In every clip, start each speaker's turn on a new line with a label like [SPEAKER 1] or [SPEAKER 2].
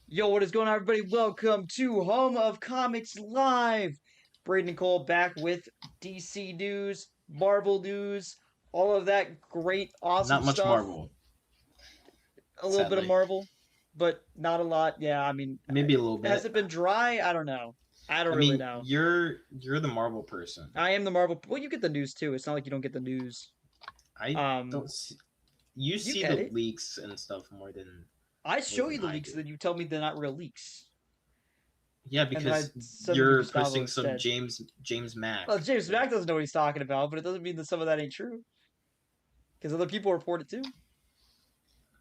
[SPEAKER 1] Yo, what is going on, everybody? Welcome to Home of Comics Live. Brayden and Cole back with DC news, Marvel news, all of that great, awesome
[SPEAKER 2] Not much
[SPEAKER 1] stuff.
[SPEAKER 2] Marvel,
[SPEAKER 1] A little bit of
[SPEAKER 2] sadly.
[SPEAKER 1] Marvel, but not a lot. Yeah, I mean,
[SPEAKER 2] Maybe a little
[SPEAKER 1] has
[SPEAKER 2] bit.
[SPEAKER 1] it been dry? I don't know. I don't
[SPEAKER 2] I
[SPEAKER 1] really
[SPEAKER 2] mean,
[SPEAKER 1] know.
[SPEAKER 2] you're the Marvel person.
[SPEAKER 1] I am the Marvel. Well, you get the news too. It's not like you don't get the news.
[SPEAKER 2] I
[SPEAKER 1] Um,
[SPEAKER 2] don't see, you
[SPEAKER 1] you
[SPEAKER 2] see
[SPEAKER 1] get
[SPEAKER 2] the
[SPEAKER 1] it.
[SPEAKER 2] leaks and stuff
[SPEAKER 1] I
[SPEAKER 2] more
[SPEAKER 1] show
[SPEAKER 2] than
[SPEAKER 1] you the
[SPEAKER 2] I
[SPEAKER 1] leaks,
[SPEAKER 2] do.
[SPEAKER 1] then you tell me they're not real leaks,
[SPEAKER 2] Yeah,
[SPEAKER 1] and then I
[SPEAKER 2] because
[SPEAKER 1] send them to
[SPEAKER 2] you're
[SPEAKER 1] Gustavo
[SPEAKER 2] pushing some
[SPEAKER 1] instead.
[SPEAKER 2] James
[SPEAKER 1] Well,
[SPEAKER 2] Mack.
[SPEAKER 1] James Mack doesn't know what he's talking about, but it doesn't mean that some of that ain't true because other people report it too.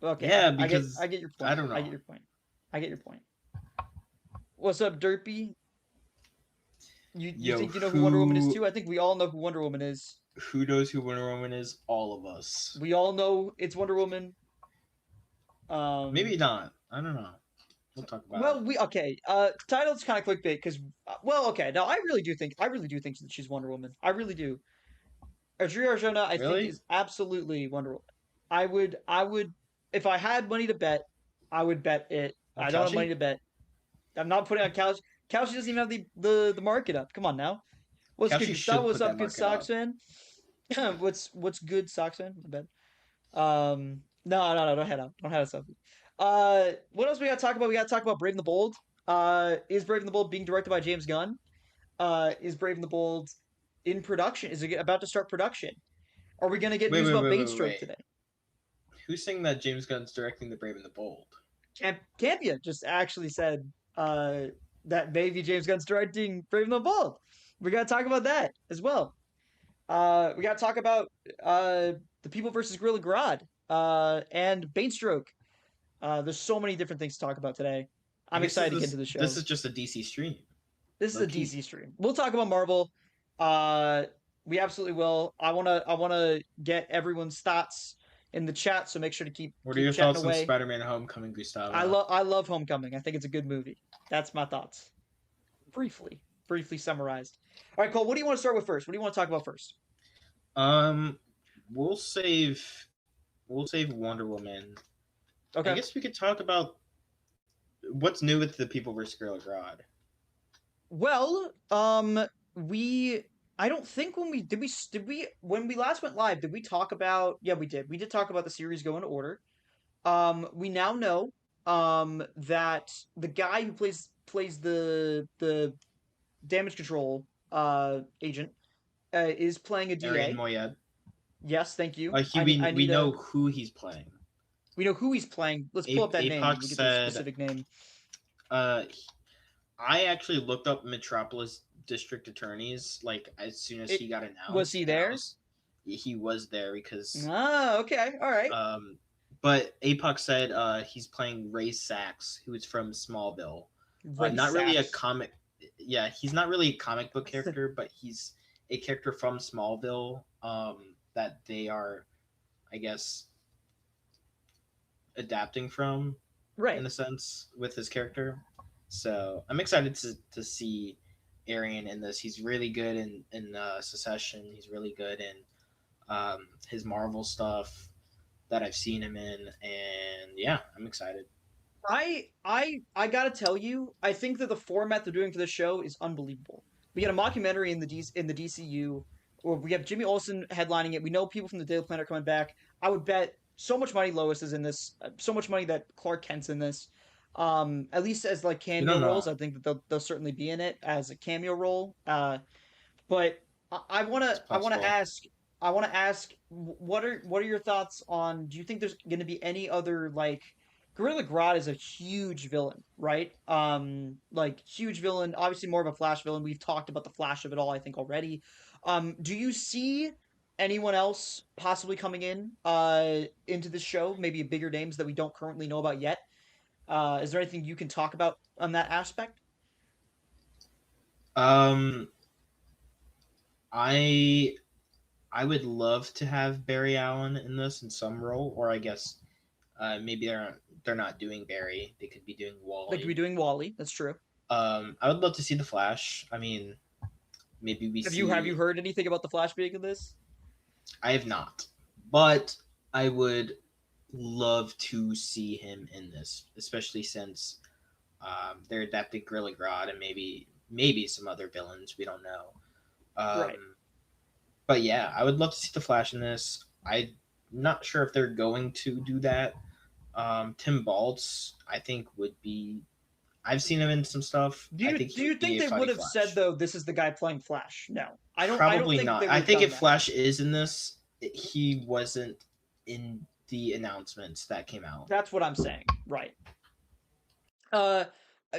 [SPEAKER 1] Okay,
[SPEAKER 2] Yeah,
[SPEAKER 1] I
[SPEAKER 2] because
[SPEAKER 1] get your
[SPEAKER 2] I
[SPEAKER 1] point.
[SPEAKER 2] don't
[SPEAKER 1] I
[SPEAKER 2] know.
[SPEAKER 1] get your point. I get your point. What's up, Derpy? You
[SPEAKER 2] Yo,
[SPEAKER 1] think you know who Wonder Woman is too?
[SPEAKER 2] who
[SPEAKER 1] I think we all know who Wonder Woman is.
[SPEAKER 2] who knows who Wonder Woman is? All of us.
[SPEAKER 1] We all know it's Wonder Woman.
[SPEAKER 2] Maybe
[SPEAKER 1] Um,
[SPEAKER 2] not. I don't know. We'll talk about
[SPEAKER 1] well,
[SPEAKER 2] it.
[SPEAKER 1] we okay. Title's kind of clickbait because, well, okay. No, I really do think that she's Wonder Woman. I really do. Adria Arjona, I think,
[SPEAKER 2] Really?
[SPEAKER 1] is absolutely Wonder Woman. I would, if I had money to bet, I would bet it.
[SPEAKER 2] On
[SPEAKER 1] I don't have money
[SPEAKER 2] Kalshi?
[SPEAKER 1] to bet. I'm not putting on Couch. Couch doesn't even have the market up. Come on now. What's good,
[SPEAKER 2] Kalshi
[SPEAKER 1] Gustavo?
[SPEAKER 2] should
[SPEAKER 1] What's
[SPEAKER 2] put that
[SPEAKER 1] up, good
[SPEAKER 2] market
[SPEAKER 1] Sox
[SPEAKER 2] up.
[SPEAKER 1] fan? what's good, Sox fan? My bad. No, don't head up. Don't head us up. What else we gotta talk about? We gotta talk about Brave and the Bold. Is Brave and the Bold being directed by James Gunn? Is Brave and the Bold in production? Is it about to start production? Are we gonna get
[SPEAKER 2] Wait,
[SPEAKER 1] news
[SPEAKER 2] wait,
[SPEAKER 1] about
[SPEAKER 2] wait, wait,
[SPEAKER 1] Bainstroke
[SPEAKER 2] wait.
[SPEAKER 1] today?
[SPEAKER 2] Who's saying that James Gunn's directing The Brave and the Bold?
[SPEAKER 1] Campia just actually said that maybe James Gunn's directing Brave and the Bold. We gotta talk about that as well. We gotta talk about uh, the People versus Gorilla Grodd and Bainstroke. There's so many different things to talk about today.
[SPEAKER 2] I
[SPEAKER 1] I'm
[SPEAKER 2] guess
[SPEAKER 1] excited to get into the
[SPEAKER 2] this
[SPEAKER 1] show.
[SPEAKER 2] is just a DC stream,
[SPEAKER 1] This is
[SPEAKER 2] low
[SPEAKER 1] a
[SPEAKER 2] key.
[SPEAKER 1] DC stream. We'll talk about Marvel. Uh, we absolutely will. I wanna get everyone's thoughts in the chat, so make sure to
[SPEAKER 2] What are
[SPEAKER 1] keep
[SPEAKER 2] your
[SPEAKER 1] chatting
[SPEAKER 2] thoughts on
[SPEAKER 1] away.
[SPEAKER 2] Spider-Man: Homecoming, Gustavo?
[SPEAKER 1] I love Homecoming. I think it's a good movie. That's my thoughts. Briefly summarized. All right, Cole. What do you want to start with first? What do you want to talk about first?
[SPEAKER 2] Um, we'll save Wonder Woman. I
[SPEAKER 1] Okay.
[SPEAKER 2] guess we could talk about what's new with the People vs. Gorilla Grodd.
[SPEAKER 1] Well, we I don't think when we when we last went live, did we talk about yeah, we did. We did talk about the series go in order. We now know that the guy who plays the damage control agent is playing a
[SPEAKER 2] Arian
[SPEAKER 1] DA.
[SPEAKER 2] Moayed.
[SPEAKER 1] Yes, thank you. I
[SPEAKER 2] We
[SPEAKER 1] need a
[SPEAKER 2] know who he's playing.
[SPEAKER 1] we know who he's playing. Let's pull up that name
[SPEAKER 2] Apoc
[SPEAKER 1] and we get the
[SPEAKER 2] said,
[SPEAKER 1] specific name.
[SPEAKER 2] uh, I actually looked up Metropolis district attorneys like as soon as
[SPEAKER 1] It
[SPEAKER 2] he got
[SPEAKER 1] was
[SPEAKER 2] announced,
[SPEAKER 1] he
[SPEAKER 2] and
[SPEAKER 1] there?
[SPEAKER 2] he was there because
[SPEAKER 1] Ah, okay. All right.
[SPEAKER 2] um, but Apoc said he's playing Ray Sachs, who is from Smallville.
[SPEAKER 1] Ray
[SPEAKER 2] Not really a
[SPEAKER 1] Sachs.
[SPEAKER 2] comic. Yeah, he's not really a comic book character, but he's a character from Smallville. That they are, I guess, adapting from
[SPEAKER 1] Right.
[SPEAKER 2] in a sense with his character. So I'm excited to see Arian in this. He's really good in Secession. He's really good in his Marvel stuff that I've seen him in, and yeah, I'm excited.
[SPEAKER 1] I gotta tell you, I think that the format they're doing for the show is unbelievable. We get a mockumentary in the DCU, or we have Jimmy Olsen headlining it. We know people from the Daily Planet are coming back. I would bet so much money Lois is in this, so much money that Clark Kent's in this. At least as like
[SPEAKER 2] We
[SPEAKER 1] cameo
[SPEAKER 2] don't
[SPEAKER 1] roles,
[SPEAKER 2] know.
[SPEAKER 1] I think that they'll certainly be in it as a cameo role. But
[SPEAKER 2] It's
[SPEAKER 1] I wanna
[SPEAKER 2] possible.
[SPEAKER 1] ask what are your thoughts on? Do you think there's going to be any other like Gorilla Grodd is a huge villain, right? Like huge villain, obviously more of a Flash villain. We've talked about the Flash of it all, I think already. Do you see anyone else possibly coming in into this show? Maybe bigger names that we don't currently know about yet. Is there anything you can talk about on that aspect?
[SPEAKER 2] Um, I I would love to have Barry Allen in this in some role, or I guess maybe they're not doing Barry. They could be doing
[SPEAKER 1] They could be
[SPEAKER 2] Wally.
[SPEAKER 1] doing Wally. That's true.
[SPEAKER 2] I would love to see the Flash. I mean, maybe we
[SPEAKER 1] Have you
[SPEAKER 2] see.
[SPEAKER 1] heard anything about the Flash being in this?
[SPEAKER 2] I have not, but I would love to see him in this, especially since They're adapting Gorilla Grodd and maybe some other villains. We don't know.
[SPEAKER 1] Right.
[SPEAKER 2] But yeah, I would love to see the Flash in this. I'm not sure if they're going to do that. Tim Baltz, I think, would be. I've seen him in some stuff.
[SPEAKER 1] Do
[SPEAKER 2] I
[SPEAKER 1] you
[SPEAKER 2] think
[SPEAKER 1] do
[SPEAKER 2] he
[SPEAKER 1] you
[SPEAKER 2] would be
[SPEAKER 1] think
[SPEAKER 2] a
[SPEAKER 1] they would
[SPEAKER 2] funny
[SPEAKER 1] have said
[SPEAKER 2] Flash.
[SPEAKER 1] though this is the guy playing Flash? No. I don't
[SPEAKER 2] Probably
[SPEAKER 1] think
[SPEAKER 2] not.
[SPEAKER 1] they
[SPEAKER 2] I
[SPEAKER 1] would have
[SPEAKER 2] think
[SPEAKER 1] done
[SPEAKER 2] if
[SPEAKER 1] that.
[SPEAKER 2] Flash is in this, he wasn't in the announcements that came out.
[SPEAKER 1] That's what I'm saying. Right. Uh,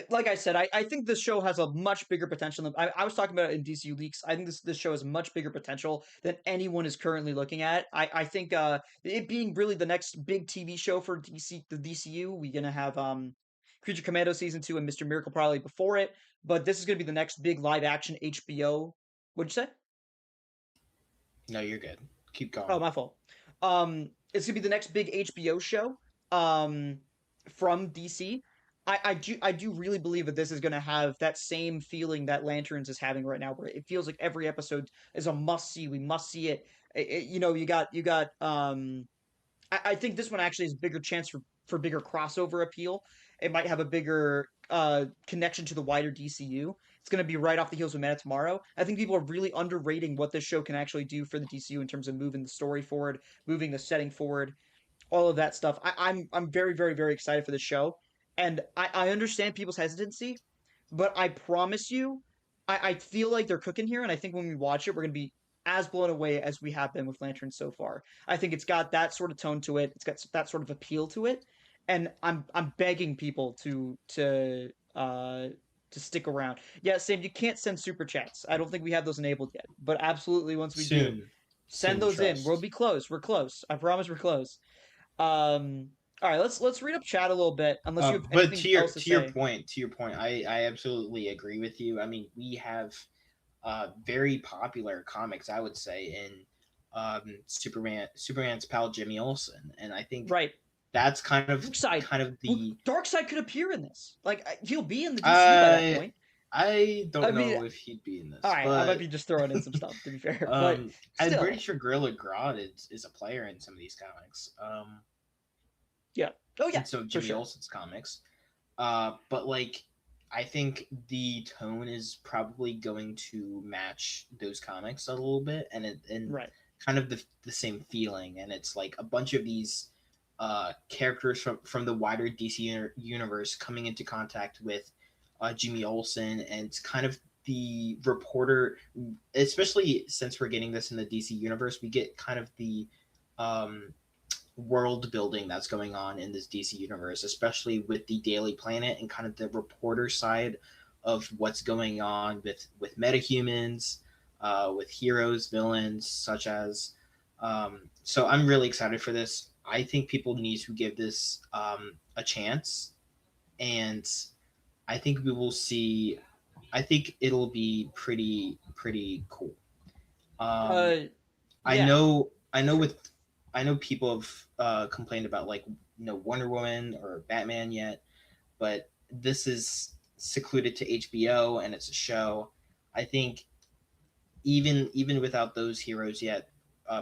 [SPEAKER 1] like I said, I think this show has a much bigger potential. I was talking about it in DCU leaks. I think this show has much bigger potential than anyone is currently looking at. I think it being really the next big TV show for the DCU. We're gonna have Creature Commando season 2 and Mr. Miracle probably before it, but this is gonna be the next big live action HBO. What'd you say?
[SPEAKER 2] No, you're good. Keep
[SPEAKER 1] Oh,
[SPEAKER 2] going.
[SPEAKER 1] my fault. It's gonna be the next big HBO show. Um, from DC. I do really believe that this is gonna have that same feeling that Lanterns is having right now, where it feels like every episode is a must see. We must see it. I think this one actually has a bigger chance for bigger crossover appeal. It might have a bigger connection to the wider DCU. It's going to be right off the heels of Man of Tomorrow. I think people are really underrating what this show can actually do for the DCU in terms of moving the story forward, moving the setting forward, all of that stuff. I'm very very very excited for this show, and I understand people's hesitancy, but I promise you, I feel like they're cooking here, and I think when we watch it, we're gonna be as blown away as we have been with Lantern so far. I think it's got that sort of tone to it. It's got that sort of appeal to it, and I'm begging people to stick around. Yeah, Sam, you can't send super chats. I don't think we have those enabled yet, but absolutely once we do,
[SPEAKER 2] Soon,
[SPEAKER 1] send
[SPEAKER 2] soon.
[SPEAKER 1] those in. We'll
[SPEAKER 2] Trust.
[SPEAKER 1] be close. We're close. I promise we're close. All right, let's read up chat a little bit. Unless you have
[SPEAKER 2] But
[SPEAKER 1] anything else to say.
[SPEAKER 2] to your point, I absolutely agree with you. I mean, we have very popular comics, I would say, in Superman's pal Jimmy Olsen, and I think
[SPEAKER 1] Right,
[SPEAKER 2] that's
[SPEAKER 1] Darkseid.
[SPEAKER 2] kind of
[SPEAKER 1] Well,
[SPEAKER 2] the
[SPEAKER 1] Darkseid could appear in this. Like he'll be in the DCU by that
[SPEAKER 2] I
[SPEAKER 1] point.
[SPEAKER 2] I
[SPEAKER 1] I
[SPEAKER 2] don't
[SPEAKER 1] mean,
[SPEAKER 2] know if he'd be in
[SPEAKER 1] all
[SPEAKER 2] this,
[SPEAKER 1] right, I might
[SPEAKER 2] but
[SPEAKER 1] be just throwing in some stuff to be fair, but
[SPEAKER 2] I'm pretty
[SPEAKER 1] still,
[SPEAKER 2] sure Gorilla Grodd is a player in some of these comics.
[SPEAKER 1] yeah. Oh
[SPEAKER 2] In
[SPEAKER 1] yeah,
[SPEAKER 2] some of
[SPEAKER 1] for
[SPEAKER 2] Jimmy
[SPEAKER 1] sure.
[SPEAKER 2] Olsen's comics. But like I think the tone is probably going to match those comics a little bit, and
[SPEAKER 1] Right.
[SPEAKER 2] kind of the same feeling. And it's like a bunch of these characters from the wider DC universe coming into contact with Jimmy Olsen, and it's kind of the reporter, especially since we're getting this in the DC universe, we get kind of the um, world building that's going on in this DC universe, especially with the Daily Planet and kind of the reporter side of what's going on with metahumans, with heroes, villains, such as. So I'm really excited for this. I think people need to give this a chance, and I think we will see. I think it'll be pretty cool. Um,
[SPEAKER 1] Uh,
[SPEAKER 2] I
[SPEAKER 1] yeah,
[SPEAKER 2] know
[SPEAKER 1] for sure.
[SPEAKER 2] I know people have complained about like Wonder Woman or Batman yet, but this is secluded to HBO and it's a show. I think even without those heroes yet,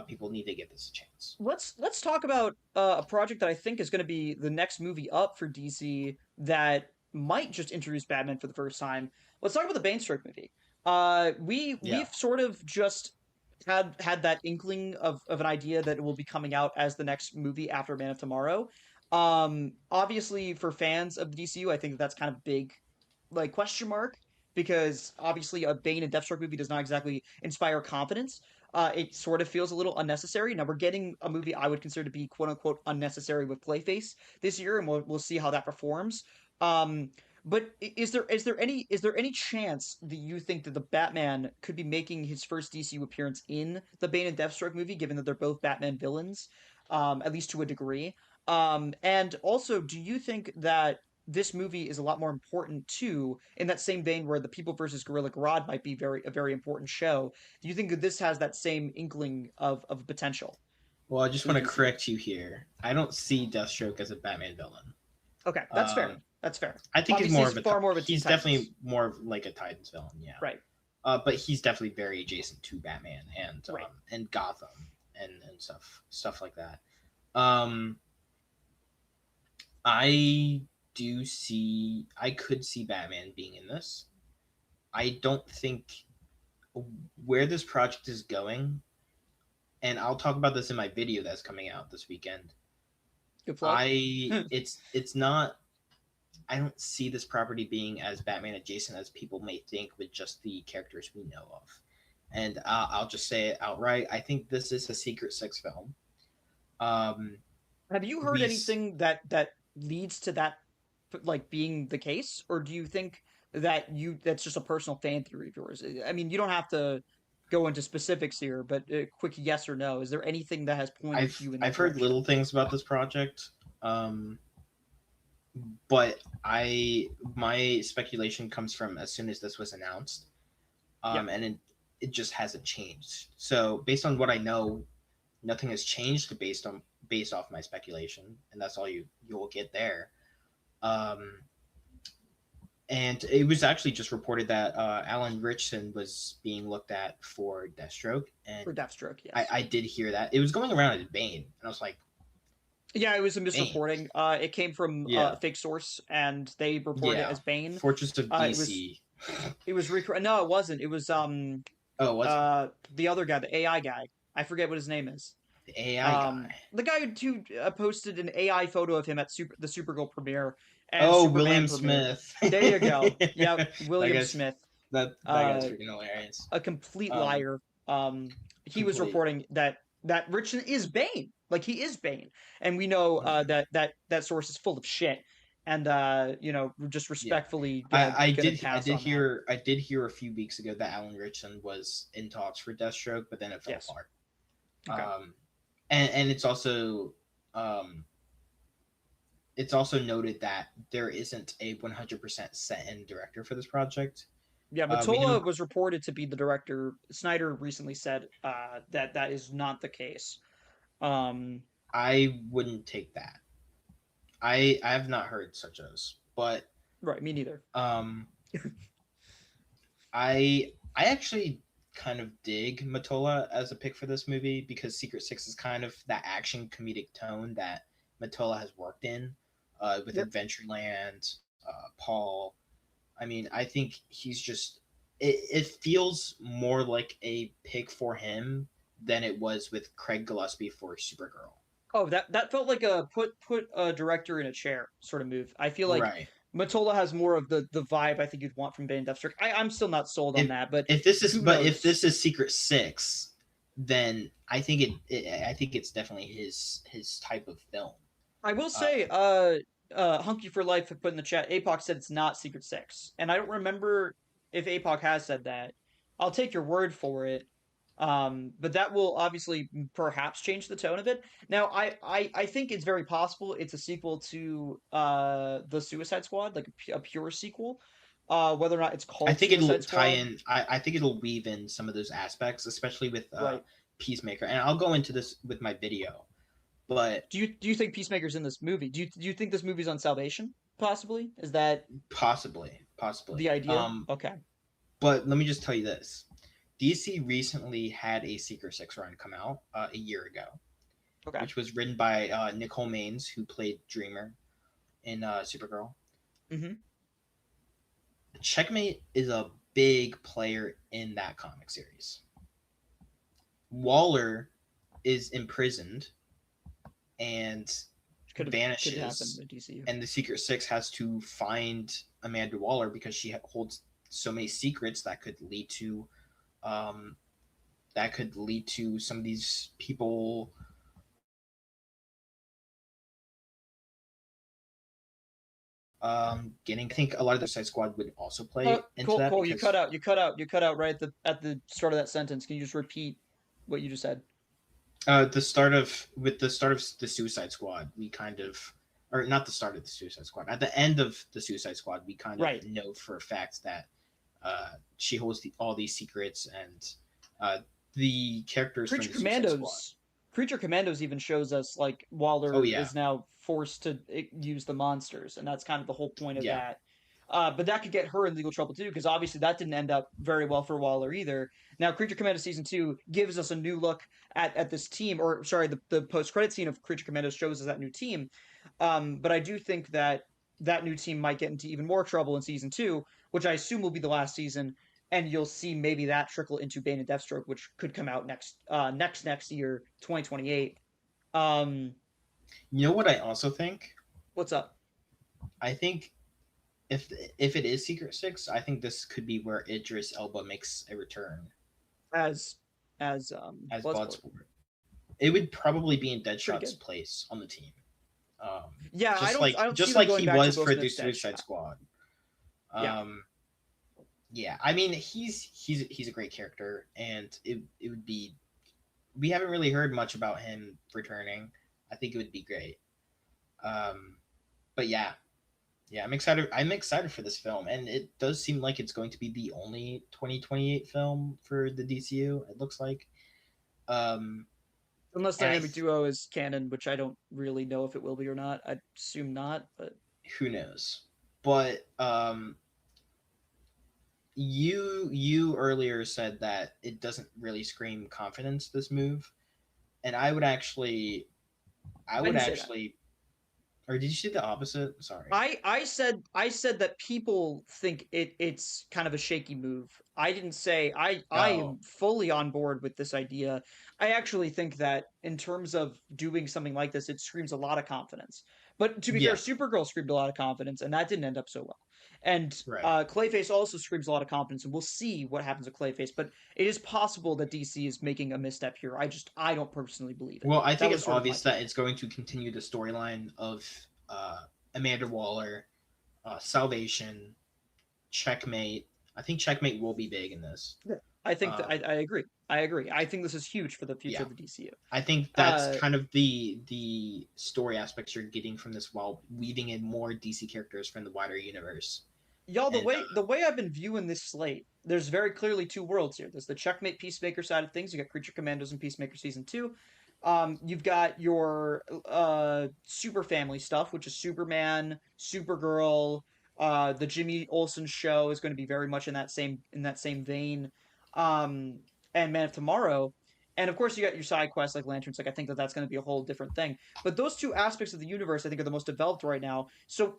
[SPEAKER 2] people need to give this a chance.
[SPEAKER 1] Let's talk about a project that I think is going to be the next movie up for DC that might just introduce Batman for the first time. Let's talk about the Bane Stroke movie.
[SPEAKER 2] Yeah.
[SPEAKER 1] We've sort of just had that inkling of an idea that it will be coming out as the next movie after Man of Tomorrow. Obviously for fans of the DCU, I think that's kind of big, like question mark, because obviously a Bane and Deathstroke movie does not exactly inspire confidence. It sort of feels a little unnecessary. Now we're getting a movie I would consider to be quote unquote unnecessary with Clayface this year, and we'll see how that performs. Um, but is there any chance that you think that the Batman could be making his first DCU appearance in the Bane and Deathstroke movie, given that they're both Batman villains, at least to a degree? And also, do you think that this movie is a lot more important too, in that same vein where the People versus Gorilla Grodd might be a very important show? Do you think that this has that same inkling of potential
[SPEAKER 2] Well, I just
[SPEAKER 1] for the
[SPEAKER 2] want to
[SPEAKER 1] DCU?
[SPEAKER 2] correct you here. I don't see Deathstroke as a Batman villain.
[SPEAKER 1] Okay, that's fair.
[SPEAKER 2] Um,
[SPEAKER 1] That's fair.
[SPEAKER 2] I think he's
[SPEAKER 1] Obviously,
[SPEAKER 2] more
[SPEAKER 1] he's
[SPEAKER 2] of a
[SPEAKER 1] far more of a Teen
[SPEAKER 2] he's
[SPEAKER 1] Titans.
[SPEAKER 2] definitely more of like a Titans villain. Yeah.
[SPEAKER 1] Right.
[SPEAKER 2] But he's definitely very adjacent to Batman
[SPEAKER 1] Right.
[SPEAKER 2] and Gotham and stuff like that. Um, I I could see Batman being in this. I don't think where this project is going, and I'll talk about this in my video that's coming out this weekend.
[SPEAKER 1] Good plug.
[SPEAKER 2] I it's not I don't see this property being as Batman adjacent as people may think with just the characters we know of. And I'll just say it outright. I think this is a Secret Six film. Um,
[SPEAKER 1] Have you heard
[SPEAKER 2] we
[SPEAKER 1] anything that leads to that like being the case, or do you think that you that's just a personal fan theory of yours? I mean, you don't have to go into specifics here, but a quick yes or no. Is there anything that has pointed you in that
[SPEAKER 2] I've heard
[SPEAKER 1] direction?
[SPEAKER 2] little things about this project, but I my speculation comes from as soon as this was announced,
[SPEAKER 1] Yep.
[SPEAKER 2] and it just hasn't changed. So based on what I know, nothing has changed based off my speculation, and that's all you will get there. Um, and it was actually just reported that Alan Richson was being looked at for Deathstroke, and
[SPEAKER 1] For Deathstroke, yes.
[SPEAKER 2] I did hear that it was going around as Bane, and I was like,
[SPEAKER 1] Yeah, it was a
[SPEAKER 2] Bane,
[SPEAKER 1] misreporting. It came from a
[SPEAKER 2] yeah,
[SPEAKER 1] fake source, and they reported it
[SPEAKER 2] yeah,
[SPEAKER 1] as Bane.
[SPEAKER 2] Fortress of
[SPEAKER 1] It was
[SPEAKER 2] DC.
[SPEAKER 1] no, it wasn't. It was
[SPEAKER 2] Oh, was it
[SPEAKER 1] the other guy, the AI guy. I forget what his name is.
[SPEAKER 2] the AI guy?
[SPEAKER 1] The guy who posted an AI photo of him at the Supergirl premiere and
[SPEAKER 2] Oh,
[SPEAKER 1] Superman
[SPEAKER 2] William
[SPEAKER 1] premiere.
[SPEAKER 2] Smith.
[SPEAKER 1] There you go. Yep,
[SPEAKER 2] That
[SPEAKER 1] William
[SPEAKER 2] guy's
[SPEAKER 1] Smith.
[SPEAKER 2] that guy's
[SPEAKER 1] Uh,
[SPEAKER 2] freaking hilarious.
[SPEAKER 1] a complete
[SPEAKER 2] Um,
[SPEAKER 1] liar. He was
[SPEAKER 2] complete.
[SPEAKER 1] reporting that Richard is Bane. Like he is Bane, and we know that source is full of shit. And we're just
[SPEAKER 2] Yeah,
[SPEAKER 1] respectfully gonna pass on that.
[SPEAKER 2] I did hear a few weeks ago that Alan Richson was in talks for Deathstroke, but then it fell
[SPEAKER 1] Yes.
[SPEAKER 2] apart.
[SPEAKER 1] Okay.
[SPEAKER 2] Um, and um, it's also noted that there isn't a 100% set in director for this project.
[SPEAKER 1] Yeah,
[SPEAKER 2] We know
[SPEAKER 1] Matola was reported to be the director. Snyder recently said that that is not the case. Um,
[SPEAKER 2] I wouldn't take that. I have not heard such as, but
[SPEAKER 1] right, me neither.
[SPEAKER 2] um, I actually kind of dig Matola as a pick for this movie because Secret Six is kind of that action comedic tone that Matola has worked in with
[SPEAKER 1] Yep.
[SPEAKER 2] Adventureland, Paul. I mean, I think he's just it feels more like a pick for him than it was with Craig Gillespie for Supergirl.
[SPEAKER 1] Oh, that felt like a put a director in a chair sort of move. I feel like
[SPEAKER 2] Right.
[SPEAKER 1] Matola has more of the vibe I think you'd want from Bane and Deathstroke. I'm still not sold on
[SPEAKER 2] If
[SPEAKER 1] that, but who
[SPEAKER 2] if
[SPEAKER 1] knows?
[SPEAKER 2] this is Secret Six, then I think it's definitely his type of film.
[SPEAKER 1] I will
[SPEAKER 2] Uh,
[SPEAKER 1] say, Hunky for Life had put in the chat. APOC said it's not Secret Six, and I don't remember if APOC has said that. I'll take your word for it. But that will obviously perhaps change the tone of it. Now, I think it's very possible it's a sequel to the Suicide Squad, like a pure sequel. Whether or not it's
[SPEAKER 2] I
[SPEAKER 1] called
[SPEAKER 2] think it'll
[SPEAKER 1] Suicide
[SPEAKER 2] tie
[SPEAKER 1] Squad,
[SPEAKER 2] in. I think it'll weave in some of those aspects, especially with
[SPEAKER 1] right?
[SPEAKER 2] Peacemaker. And I'll go into this with my video, but
[SPEAKER 1] Do you think Peacemaker's in this movie? Do you think this movie's on Salvation? Possibly. Is that
[SPEAKER 2] possibly.
[SPEAKER 1] the idea? Okay.
[SPEAKER 2] But let me just tell you this: DC recently had a Secret Six run come out a year ago,
[SPEAKER 1] Okay.
[SPEAKER 2] which was written by Nicole Maines, who played Dreamer in Supergirl.
[SPEAKER 1] Mm-hmm.
[SPEAKER 2] Checkmate is a big player in that comic series. Waller is imprisoned and
[SPEAKER 1] Could happen
[SPEAKER 2] vanishes,
[SPEAKER 1] in DCU.
[SPEAKER 2] and the Secret Six has to find Amanda Waller because she holds so many secrets um, that could lead to some of these people getting. I think a lot of the Side Squad would also play into that
[SPEAKER 1] Cole, you cut
[SPEAKER 2] because
[SPEAKER 1] out. You cut out right at the start of that sentence. Can you just repeat what you just said?
[SPEAKER 2] the start of with the start of the Suicide Squad, we kind of, or not the start of the Suicide Squad, at the end of the Suicide Squad, we kind of
[SPEAKER 1] Right.
[SPEAKER 2] know for a fact that she holds all these secrets, and the characters from
[SPEAKER 1] Creature
[SPEAKER 2] the Suicide Squad.
[SPEAKER 1] Commandos. Creature Commandos even shows us like
[SPEAKER 2] Oh
[SPEAKER 1] Waller
[SPEAKER 2] yeah,
[SPEAKER 1] is now forced to use the monsters, and that's kind of the whole point of
[SPEAKER 2] yeah,
[SPEAKER 1] that. But that could get her in legal trouble too, because obviously that didn't end up very well for Waller either. Now, Creature Commandos season two gives us a new look at this team, or sorry, the post credit scene of Creature Commandos shows us that new team. But I do think that that new team might get into even more trouble in season two, which I assume will be the last season, and you'll see maybe that trickle into Bane and Deathstroke, which could come out next year, 2028. Um,
[SPEAKER 2] You know what I also think?
[SPEAKER 1] what's up?
[SPEAKER 2] I think if if it is Secret Six, I think this could be where Idris Elba makes a return
[SPEAKER 1] As
[SPEAKER 2] as
[SPEAKER 1] Bloodsport,
[SPEAKER 2] Bloodsport. It would probably be in
[SPEAKER 1] pretty
[SPEAKER 2] Deadshot's
[SPEAKER 1] good.
[SPEAKER 2] place on the team,
[SPEAKER 1] Yeah, I don't see
[SPEAKER 2] just
[SPEAKER 1] them
[SPEAKER 2] like
[SPEAKER 1] going
[SPEAKER 2] he
[SPEAKER 1] back to
[SPEAKER 2] was
[SPEAKER 1] Will
[SPEAKER 2] for the
[SPEAKER 1] Smith's
[SPEAKER 2] Suicide
[SPEAKER 1] Deadshot.
[SPEAKER 2] Squad.
[SPEAKER 1] Yeah,
[SPEAKER 2] Um, yeah, I mean he's a great character, and it would be we haven't really heard much about him returning. I think it would be great. Um, but yeah, yeah, I'm excited. I'm excited for this film, and it does seem like it's going to be the only 2028 film for the DCU. It looks like. Um,
[SPEAKER 1] unless
[SPEAKER 2] and
[SPEAKER 1] Dynamic Duo is canon, which I don't really know if it will be or not. I assume not, but
[SPEAKER 2] who knows? But you earlier said that it doesn't really scream confidence, this move, and I
[SPEAKER 1] I
[SPEAKER 2] would
[SPEAKER 1] didn't say that.
[SPEAKER 2] actually, or did you say the opposite? Sorry.
[SPEAKER 1] I said that people think it's kind of a shaky move. I didn't say I
[SPEAKER 2] Oh,
[SPEAKER 1] am fully on board with this idea. I actually think that in terms of doing something like this, it screams a lot of confidence. But to be fair,
[SPEAKER 2] yeah,
[SPEAKER 1] Supergirl screamed a lot of confidence, and that didn't end up so well. And
[SPEAKER 2] right.
[SPEAKER 1] Clayface also screams a lot of confidence, and we'll see what happens with Clayface. But it is possible that DC is making a misstep here. I don't personally believe it.
[SPEAKER 2] Well, I
[SPEAKER 1] That
[SPEAKER 2] think
[SPEAKER 1] was
[SPEAKER 2] it's
[SPEAKER 1] sort of my
[SPEAKER 2] obvious that
[SPEAKER 1] take.
[SPEAKER 2] it's going to continue the storyline of Amanda Waller, Salvation, Checkmate. I think Checkmate will be big in this.
[SPEAKER 1] Yeah. I think that
[SPEAKER 2] Um,
[SPEAKER 1] I agree. I agree. I think this is huge for the future
[SPEAKER 2] yeah,
[SPEAKER 1] of the DCU.
[SPEAKER 2] I think that's
[SPEAKER 1] Uh,
[SPEAKER 2] kind of the story aspects you're getting from this, while weaving in more DC characters from the wider universe.
[SPEAKER 1] y'all,
[SPEAKER 2] And
[SPEAKER 1] the way I've been viewing this slate, there's very clearly two worlds here. There's the Checkmate Peacemaker side of things. You got Creature Commandos and Peacemaker season two. You've got your super family stuff, which is Superman, Supergirl. The Jimmy Olsen show is going to be very much in that same vein. Um, and Man of Tomorrow. And of course, you got your side quests like Lanterns. Like I think that that's going to be a whole different thing. But those two aspects of the universe, I think, are the most developed right now. So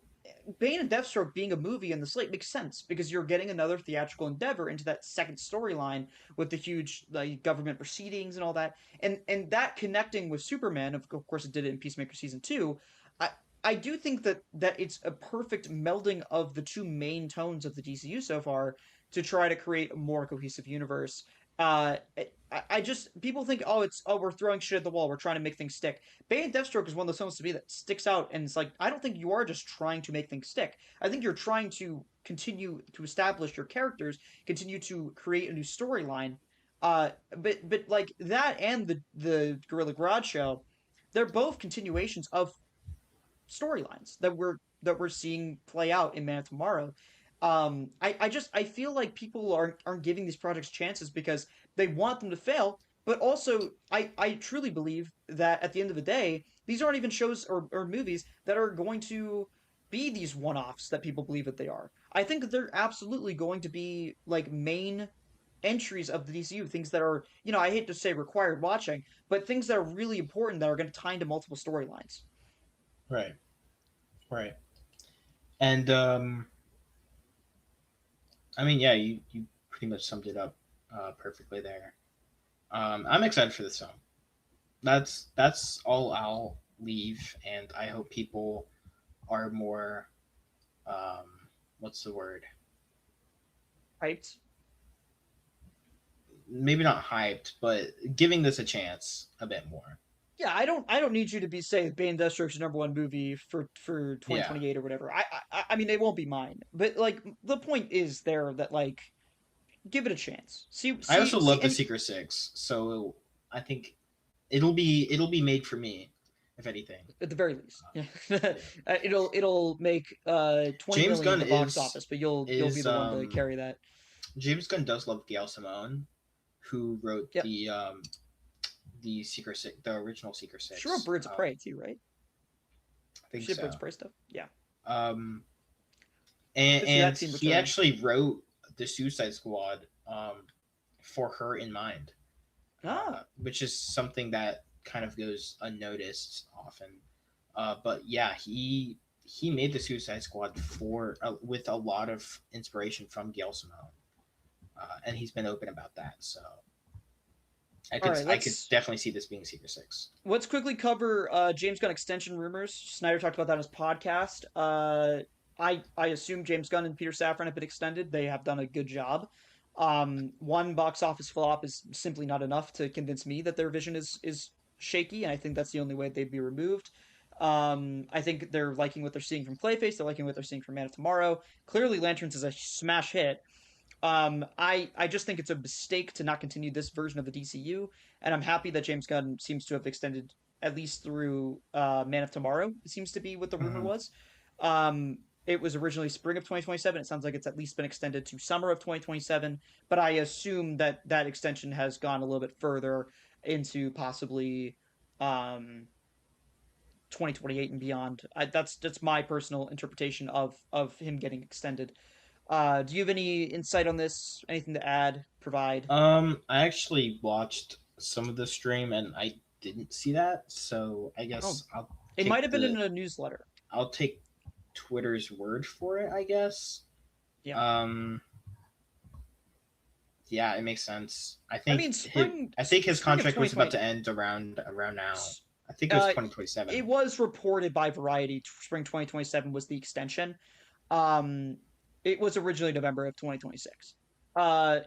[SPEAKER 1] Bane and Deathstroke being a movie in the slate makes sense because you're getting another theatrical endeavor into that second storyline with the huge like government proceedings and all that, and that connecting with Superman. Of course, it did it in Peacemaker season two. I I do think that it's a perfect melding of the two main tones of the DCU so far to try to create a more cohesive universe. I just people think we're throwing shit at the wall, we're trying to make things stick. Bane and Deathstroke is one of those films to me that sticks out, and it's like I don't think you are just trying to make things stick. I think you're trying to continue to establish your characters, continue to create a new storyline. But like that and the Gorilla Grodd show, they're both continuations of storylines that we're seeing play out in Man of Tomorrow. I feel like people aren't giving these projects chances because they want them to fail, but also I truly believe that at the end of the day, these aren't even shows or movies that are going to be these one-offs that people believe that they are. I think that they're absolutely going to be like main entries of the DCU, things that are, I hate to say required watching, but things that are really important that are going to tie into multiple storylines.
[SPEAKER 2] right, right, and I mean, yeah, you pretty much summed it up perfectly there. I'm excited for this film. That's all I'll leave, and I hope people are more what's the word?
[SPEAKER 1] Hyped.
[SPEAKER 2] Maybe not hyped, but giving this a chance a bit more.
[SPEAKER 1] Yeah, I don't need you to be saying Bane Deathstroke's your number one movie for
[SPEAKER 2] Yeah,
[SPEAKER 1] 2028 or whatever. I mean, it won't be mine, but like the point is there that like give it a chance.
[SPEAKER 2] I also
[SPEAKER 1] See,
[SPEAKER 2] love the
[SPEAKER 1] and
[SPEAKER 2] Secret Six, so I think it'll be made for me, if anything.
[SPEAKER 1] at the very least, yeah,
[SPEAKER 2] Yeah.
[SPEAKER 1] it'll make 20
[SPEAKER 2] James
[SPEAKER 1] million at
[SPEAKER 2] Gunn
[SPEAKER 1] the box office, but you'll be
[SPEAKER 2] is
[SPEAKER 1] the one to carry that.
[SPEAKER 2] James Gunn does love Gail Simone, who wrote
[SPEAKER 1] Yep,
[SPEAKER 2] the Secret Six, the original Secret
[SPEAKER 1] she wrote
[SPEAKER 2] Six.
[SPEAKER 1] Birds of Prey too, right?
[SPEAKER 2] I think
[SPEAKER 1] She did
[SPEAKER 2] so.
[SPEAKER 1] Birds of Prey stuff. Yeah,
[SPEAKER 2] Um,
[SPEAKER 1] good to see that
[SPEAKER 2] and
[SPEAKER 1] team
[SPEAKER 2] he
[SPEAKER 1] return.
[SPEAKER 2] actually wrote the Suicide Squad for her in mind,
[SPEAKER 1] Ah,
[SPEAKER 2] which is something that kind of goes unnoticed often. But yeah, he made the Suicide Squad for with a lot of inspiration from Gail Simone, and he's been open about that. So
[SPEAKER 1] All right,
[SPEAKER 2] I could definitely see this being Secret Six.
[SPEAKER 1] let's quickly cover James Gunn extension rumors. Snyder talked about that in his podcast. I assume James Gunn and Peter Safran have been extended. They have done a good job. One box office flop is simply not enough to convince me that their vision is shaky, and I think that's the only way they'd be removed. I think they're liking what they're seeing from Clayface. They're liking what they're seeing from Man of Tomorrow. Clearly, Lanterns is a smash hit. I just think it's a mistake to not continue this version of the DCU, and I'm happy that James Gunn seems to have extended at least through Man of Tomorrow. It seems to be what the rumor
[SPEAKER 2] Mm-hmm.
[SPEAKER 1] was. It was originally spring of 2027. It sounds like it's at least been extended to summer of 2027, but I assume that that extension has gone a little bit further into possibly um 2028 and beyond. That's my personal interpretation of him getting extended. Do you have any insight on this? Anything to add? Provide?
[SPEAKER 2] I actually watched some of the stream and I didn't see that, so I
[SPEAKER 1] Oh,
[SPEAKER 2] guess
[SPEAKER 1] it might have been in a newsletter.
[SPEAKER 2] I'll take Twitter's word for it. I guess.
[SPEAKER 1] Yeah,
[SPEAKER 2] Um, yeah, it makes sense.
[SPEAKER 1] I mean spring
[SPEAKER 2] I think his
[SPEAKER 1] spring of
[SPEAKER 2] contract was about
[SPEAKER 1] 2020.
[SPEAKER 2] to end around now. I think it was 2027.
[SPEAKER 1] It was reported by Variety spring 2027 was the extension. Um, it was originally November of 2026.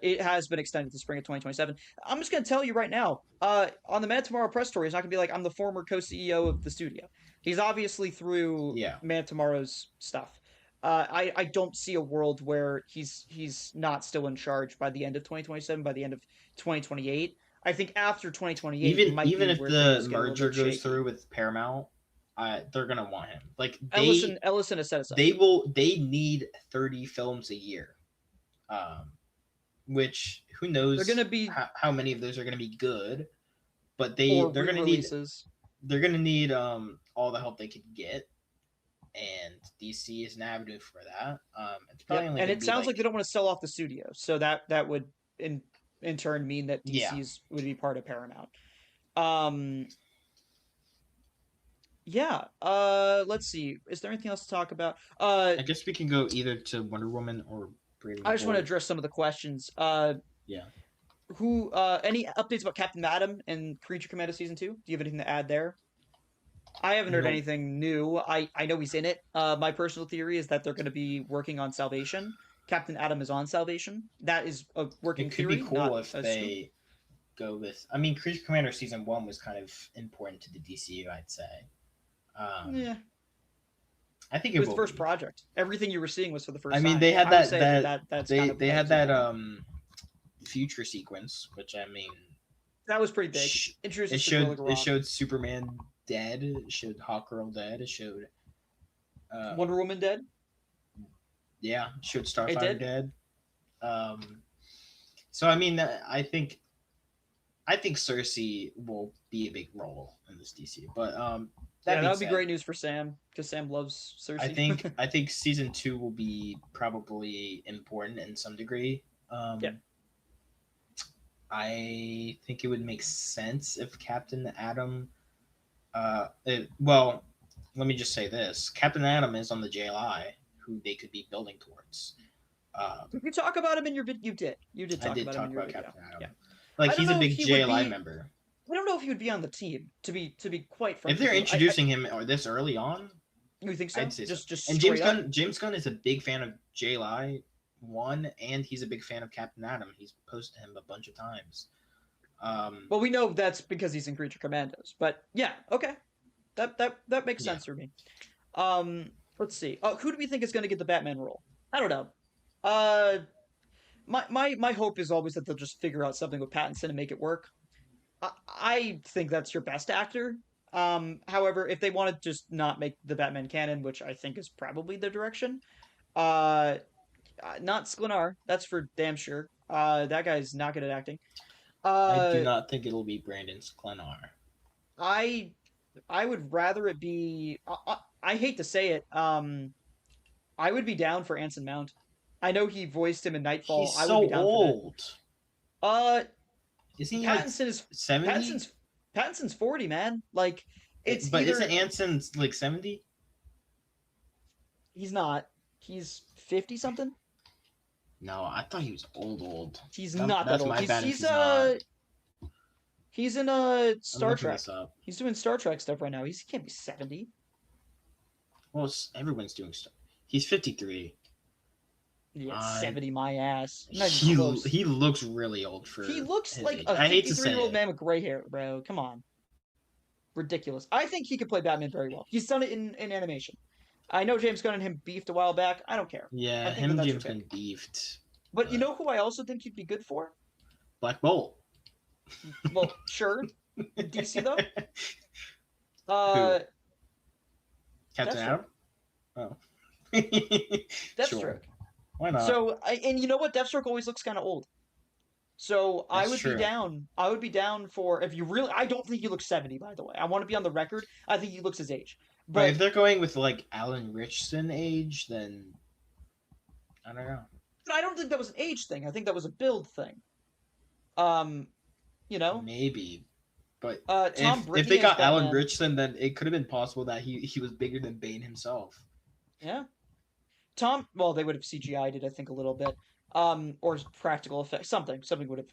[SPEAKER 1] It has been extended to spring of 2027. I'm just gonna tell you right now. On the Man Tomorrow press story, it's not gonna be like I'm the former co-CEO of the studio. He's obviously through
[SPEAKER 2] Yeah.
[SPEAKER 1] Man Tomorrow's stuff. I don't see a world where he's not still in charge by the end of 2027, by the end of 2028. I think after 2028 might
[SPEAKER 2] Even
[SPEAKER 1] be
[SPEAKER 2] if
[SPEAKER 1] where
[SPEAKER 2] the
[SPEAKER 1] things get a little
[SPEAKER 2] merger
[SPEAKER 1] bit
[SPEAKER 2] goes
[SPEAKER 1] shaky.
[SPEAKER 2] through with Paramount, they're gonna want him. Like
[SPEAKER 1] Ellison has said as such.
[SPEAKER 2] they need 30 films a year. Um, which who
[SPEAKER 1] They're
[SPEAKER 2] knows
[SPEAKER 1] gonna be
[SPEAKER 2] how many of those are gonna be good, but
[SPEAKER 1] or
[SPEAKER 2] they're gonna need
[SPEAKER 1] re-releases.
[SPEAKER 2] all the help they could get, and DC is an avenue for that. It's probably
[SPEAKER 1] Yep,
[SPEAKER 2] only
[SPEAKER 1] and
[SPEAKER 2] gonna
[SPEAKER 1] it
[SPEAKER 2] be
[SPEAKER 1] sounds like
[SPEAKER 2] like
[SPEAKER 1] they don't want to sell off the studio, so that would in in turn mean that
[SPEAKER 2] yeah.
[SPEAKER 1] DC's would be part of Paramount. Um, yeah. Let's see. Is there anything else to talk about?
[SPEAKER 2] I guess we can go either to Wonder Woman or Brayden
[SPEAKER 1] I
[SPEAKER 2] and
[SPEAKER 1] just want to
[SPEAKER 2] Cole.
[SPEAKER 1] address some of the questions.
[SPEAKER 2] Yeah.
[SPEAKER 1] Who? Any updates about Captain Atom and Creature Commando season 2? Do you have anything to add there? I haven't heard
[SPEAKER 2] No,
[SPEAKER 1] anything new. I know he's in it. My personal theory is that they're going to be working on Salvation. Captain Atom is on Salvation. That is a working
[SPEAKER 2] it could be
[SPEAKER 1] theory,
[SPEAKER 2] cool
[SPEAKER 1] not
[SPEAKER 2] if
[SPEAKER 1] a scoop.
[SPEAKER 2] they go with. I mean, Creature Commander season one was kind of important to the DCU, I'd say. Um,
[SPEAKER 1] Yeah,
[SPEAKER 2] I think
[SPEAKER 1] it
[SPEAKER 2] it
[SPEAKER 1] was the
[SPEAKER 2] will
[SPEAKER 1] first
[SPEAKER 2] be.
[SPEAKER 1] project. Everything you were seeing was for the
[SPEAKER 2] I
[SPEAKER 1] first
[SPEAKER 2] mean,
[SPEAKER 1] time.
[SPEAKER 2] they had
[SPEAKER 1] I would say that's kind of
[SPEAKER 2] they
[SPEAKER 1] what
[SPEAKER 2] had
[SPEAKER 1] was
[SPEAKER 2] that
[SPEAKER 1] important.
[SPEAKER 2] future sequence, which I mean,
[SPEAKER 1] That was pretty big.
[SPEAKER 2] sh-
[SPEAKER 1] Introduced us to Gorilla
[SPEAKER 2] it
[SPEAKER 1] Grodd.
[SPEAKER 2] showed Superman dead. It showed Hawkgirl dead. It showed
[SPEAKER 1] Wonder Woman dead.
[SPEAKER 2] yeah, it showed
[SPEAKER 1] It
[SPEAKER 2] Starfire
[SPEAKER 1] did.
[SPEAKER 2] dead. So I mean, I think Cersei will be a big role in this DC. But that
[SPEAKER 1] Yeah, that
[SPEAKER 2] being
[SPEAKER 1] would be
[SPEAKER 2] said,
[SPEAKER 1] great news for Sam because Sam loves Cersei.
[SPEAKER 2] I think season two will be probably important in some degree.
[SPEAKER 1] Yeah,
[SPEAKER 2] I think it would make sense if Captain Atom. Well, let me just say this: Captain Atom is on the JLI, who they could be building towards.
[SPEAKER 1] did you talk about him in your video? You did. You did
[SPEAKER 2] I
[SPEAKER 1] talk
[SPEAKER 2] did
[SPEAKER 1] about him
[SPEAKER 2] talk
[SPEAKER 1] in your
[SPEAKER 2] about
[SPEAKER 1] video.
[SPEAKER 2] Captain Atom.
[SPEAKER 1] Yeah.
[SPEAKER 2] Like
[SPEAKER 1] I don't
[SPEAKER 2] he's a
[SPEAKER 1] know if
[SPEAKER 2] big
[SPEAKER 1] he would
[SPEAKER 2] JLI
[SPEAKER 1] be.
[SPEAKER 2] member.
[SPEAKER 1] I don't know if he would be on the team. To be quite frank
[SPEAKER 2] If they're
[SPEAKER 1] with you,
[SPEAKER 2] introducing him or this early on,
[SPEAKER 1] you think so?
[SPEAKER 2] I'd say so.
[SPEAKER 1] Just
[SPEAKER 2] And
[SPEAKER 1] straight up.
[SPEAKER 2] James Gunn is a big fan of JLI one, and he's a big fan of Captain Atom. He's posted him a bunch of times.
[SPEAKER 1] Well, we know that's because he's in Creature Commandos, but yeah, okay, that makes
[SPEAKER 2] Yeah,
[SPEAKER 1] sense for me. Let's see. Who do we think is going to get the Batman role? I don't know. Uh, my hope is always that they'll just figure out something with Pattinson and make it work. I think that's your best actor. However, if they want to just not make the Batman canon, which I think is probably the direction, uh, not Sklenar. That's for damn sure. That guy's not good at acting.
[SPEAKER 2] I do
[SPEAKER 1] Uh,
[SPEAKER 2] not think it'll be Brandon Sklenar.
[SPEAKER 1] I I would rather it be. I hate to say it. I would be down for Anson Mount. I know he voiced him in Nightfall.
[SPEAKER 2] He's
[SPEAKER 1] I would
[SPEAKER 2] so
[SPEAKER 1] be down for that.
[SPEAKER 2] old.
[SPEAKER 1] Uh,
[SPEAKER 2] Isn't he like
[SPEAKER 1] Pattinson is
[SPEAKER 2] 70?
[SPEAKER 1] Pattinson's 40, man. Like it's
[SPEAKER 2] But isn't
[SPEAKER 1] either
[SPEAKER 2] Anson's like 70?
[SPEAKER 1] He's not. He's 50 something.
[SPEAKER 2] No, I thought he was old, old.
[SPEAKER 1] He's not that
[SPEAKER 2] That's
[SPEAKER 1] old.
[SPEAKER 2] my
[SPEAKER 1] He's
[SPEAKER 2] bad if
[SPEAKER 1] he's
[SPEAKER 2] he's not.
[SPEAKER 1] uh he's in
[SPEAKER 2] I'm
[SPEAKER 1] Star
[SPEAKER 2] looking
[SPEAKER 1] Trek.
[SPEAKER 2] this up.
[SPEAKER 1] He's doing Star Trek stuff right now. He can't be 70.
[SPEAKER 2] Well, everyone's doing stuff. He's 53.
[SPEAKER 1] Yeah,
[SPEAKER 2] Uh,
[SPEAKER 1] 70 my ass. Not even
[SPEAKER 2] he
[SPEAKER 1] close.
[SPEAKER 2] he looks really old
[SPEAKER 1] He
[SPEAKER 2] for
[SPEAKER 1] looks
[SPEAKER 2] his
[SPEAKER 1] like
[SPEAKER 2] age.
[SPEAKER 1] a
[SPEAKER 2] I hate to say
[SPEAKER 1] 53-year-old
[SPEAKER 2] it.
[SPEAKER 1] man with gray hair, bro. Come on. Ridiculous. I think he could play Batman very well. He's done it in animation. I know James Gunn and him beefed a while back. I don't care. I
[SPEAKER 2] Yeah,
[SPEAKER 1] think
[SPEAKER 2] him
[SPEAKER 1] that
[SPEAKER 2] and
[SPEAKER 1] that's your
[SPEAKER 2] James
[SPEAKER 1] pick.
[SPEAKER 2] Gunn beefed,
[SPEAKER 1] But you
[SPEAKER 2] but
[SPEAKER 1] know who I also think he'd be good for?
[SPEAKER 2] Black Bolt.
[SPEAKER 1] Well, sure. DC though.
[SPEAKER 2] Who?
[SPEAKER 1] Uh,
[SPEAKER 2] Captain
[SPEAKER 1] Deathstroke.
[SPEAKER 2] Adam? Oh. Sure.
[SPEAKER 1] Deathstroke.
[SPEAKER 2] Why not?
[SPEAKER 1] So, and you know what? Deathstroke always looks kind of old. So I
[SPEAKER 2] That's
[SPEAKER 1] would be
[SPEAKER 2] true.
[SPEAKER 1] down. I would be down for if you really. I don't think he looks 70. By the way, I want to be on the record. I think he looks his age.
[SPEAKER 2] Right, if
[SPEAKER 1] But
[SPEAKER 2] they're going with like Alan Richardson age, then I don't know.
[SPEAKER 1] I don't think that was an age thing. I think that was a build thing. Um, you know,
[SPEAKER 2] Maybe. But
[SPEAKER 1] Tom
[SPEAKER 2] if
[SPEAKER 1] Brittany
[SPEAKER 2] they
[SPEAKER 1] as
[SPEAKER 2] got Alan
[SPEAKER 1] Batman.
[SPEAKER 2] Richardson, then it could have been possible that he was bigger than Bane himself.
[SPEAKER 1] Yeah, Tom. Well, they would have CGI'd it, I think, a little bit. Or practical effects. Something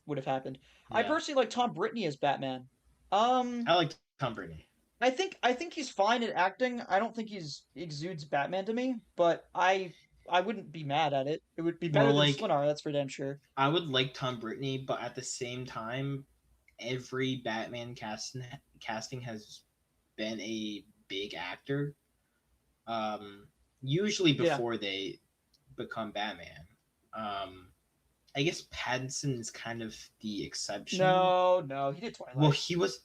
[SPEAKER 1] would have happened. I
[SPEAKER 2] Yeah.
[SPEAKER 1] personally like Tom Brittany as Batman. Um,
[SPEAKER 2] I like Tom Brady.
[SPEAKER 1] I think he's fine at acting. I don't think he's exudes Batman to me, but I wouldn't be mad at it. It would be better
[SPEAKER 2] Well,
[SPEAKER 1] than
[SPEAKER 2] like
[SPEAKER 1] Slinar, that's for damn sure.
[SPEAKER 2] I would like Tom Brittany, but at the same time, every Batman casting has been a big actor. Usually
[SPEAKER 1] Yeah.
[SPEAKER 2] before they become Batman. Um, I guess Pattinson is kind of the exception.
[SPEAKER 1] No, no, he did
[SPEAKER 2] Well,
[SPEAKER 1] Twilight.
[SPEAKER 2] he was,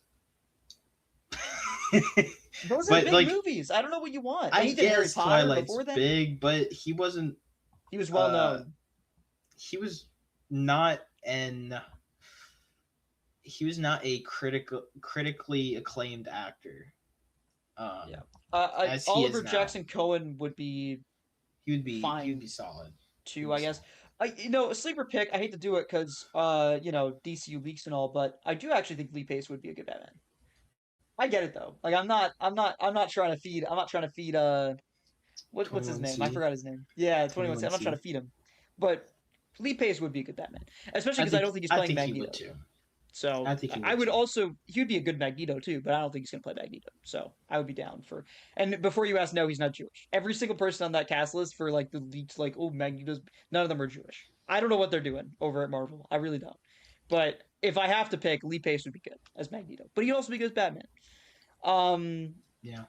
[SPEAKER 1] Those are
[SPEAKER 2] but
[SPEAKER 1] big
[SPEAKER 2] like
[SPEAKER 1] movies. I don't know what you want. And
[SPEAKER 2] I
[SPEAKER 1] he did Harry
[SPEAKER 2] guess
[SPEAKER 1] Potter
[SPEAKER 2] Twilight's
[SPEAKER 1] before then.
[SPEAKER 2] big, but he wasn't.
[SPEAKER 1] He was well
[SPEAKER 2] Uh,
[SPEAKER 1] known.
[SPEAKER 2] he was not an. He was not a critically acclaimed actor.
[SPEAKER 1] Yeah.
[SPEAKER 2] As he
[SPEAKER 1] Oliver
[SPEAKER 2] is now.
[SPEAKER 1] Jackson Cohen would be
[SPEAKER 2] He would be
[SPEAKER 1] fine
[SPEAKER 2] solid. He'd
[SPEAKER 1] too,
[SPEAKER 2] be
[SPEAKER 1] I guess.
[SPEAKER 2] solid.
[SPEAKER 1] A sleeper pick. I hate to do it because DCU leaks and all, but I do actually think Lee Pace would be a good Batman. I get it though. Like I'm not trying to feed. I'm not trying to feed. What's his name? I
[SPEAKER 2] 21C.
[SPEAKER 1] forgot his name. Yeah, 21. I'm not trying
[SPEAKER 2] 21C.
[SPEAKER 1] to feed him, but Lee Pace would be a good Batman, especially
[SPEAKER 2] I
[SPEAKER 1] because I
[SPEAKER 2] think
[SPEAKER 1] don't think he's
[SPEAKER 2] I
[SPEAKER 1] playing
[SPEAKER 2] think he
[SPEAKER 1] Magneto.
[SPEAKER 2] would too.
[SPEAKER 1] So
[SPEAKER 2] I think he
[SPEAKER 1] I
[SPEAKER 2] would
[SPEAKER 1] would
[SPEAKER 2] too.
[SPEAKER 1] also he would be a good Magneto too, but I don't think he's gonna play Magneto. So I would be down for. And before you ask, no, he's not Jewish. Every single person on that cast list for like the leaks, like oh Magneto's, none of them are Jewish. I don't know what they're doing over at Marvel. I really don't. But if I have to pick, Lee Pace would be good as Magneto, but he'd also be good as Batman. Um,
[SPEAKER 2] Yeah.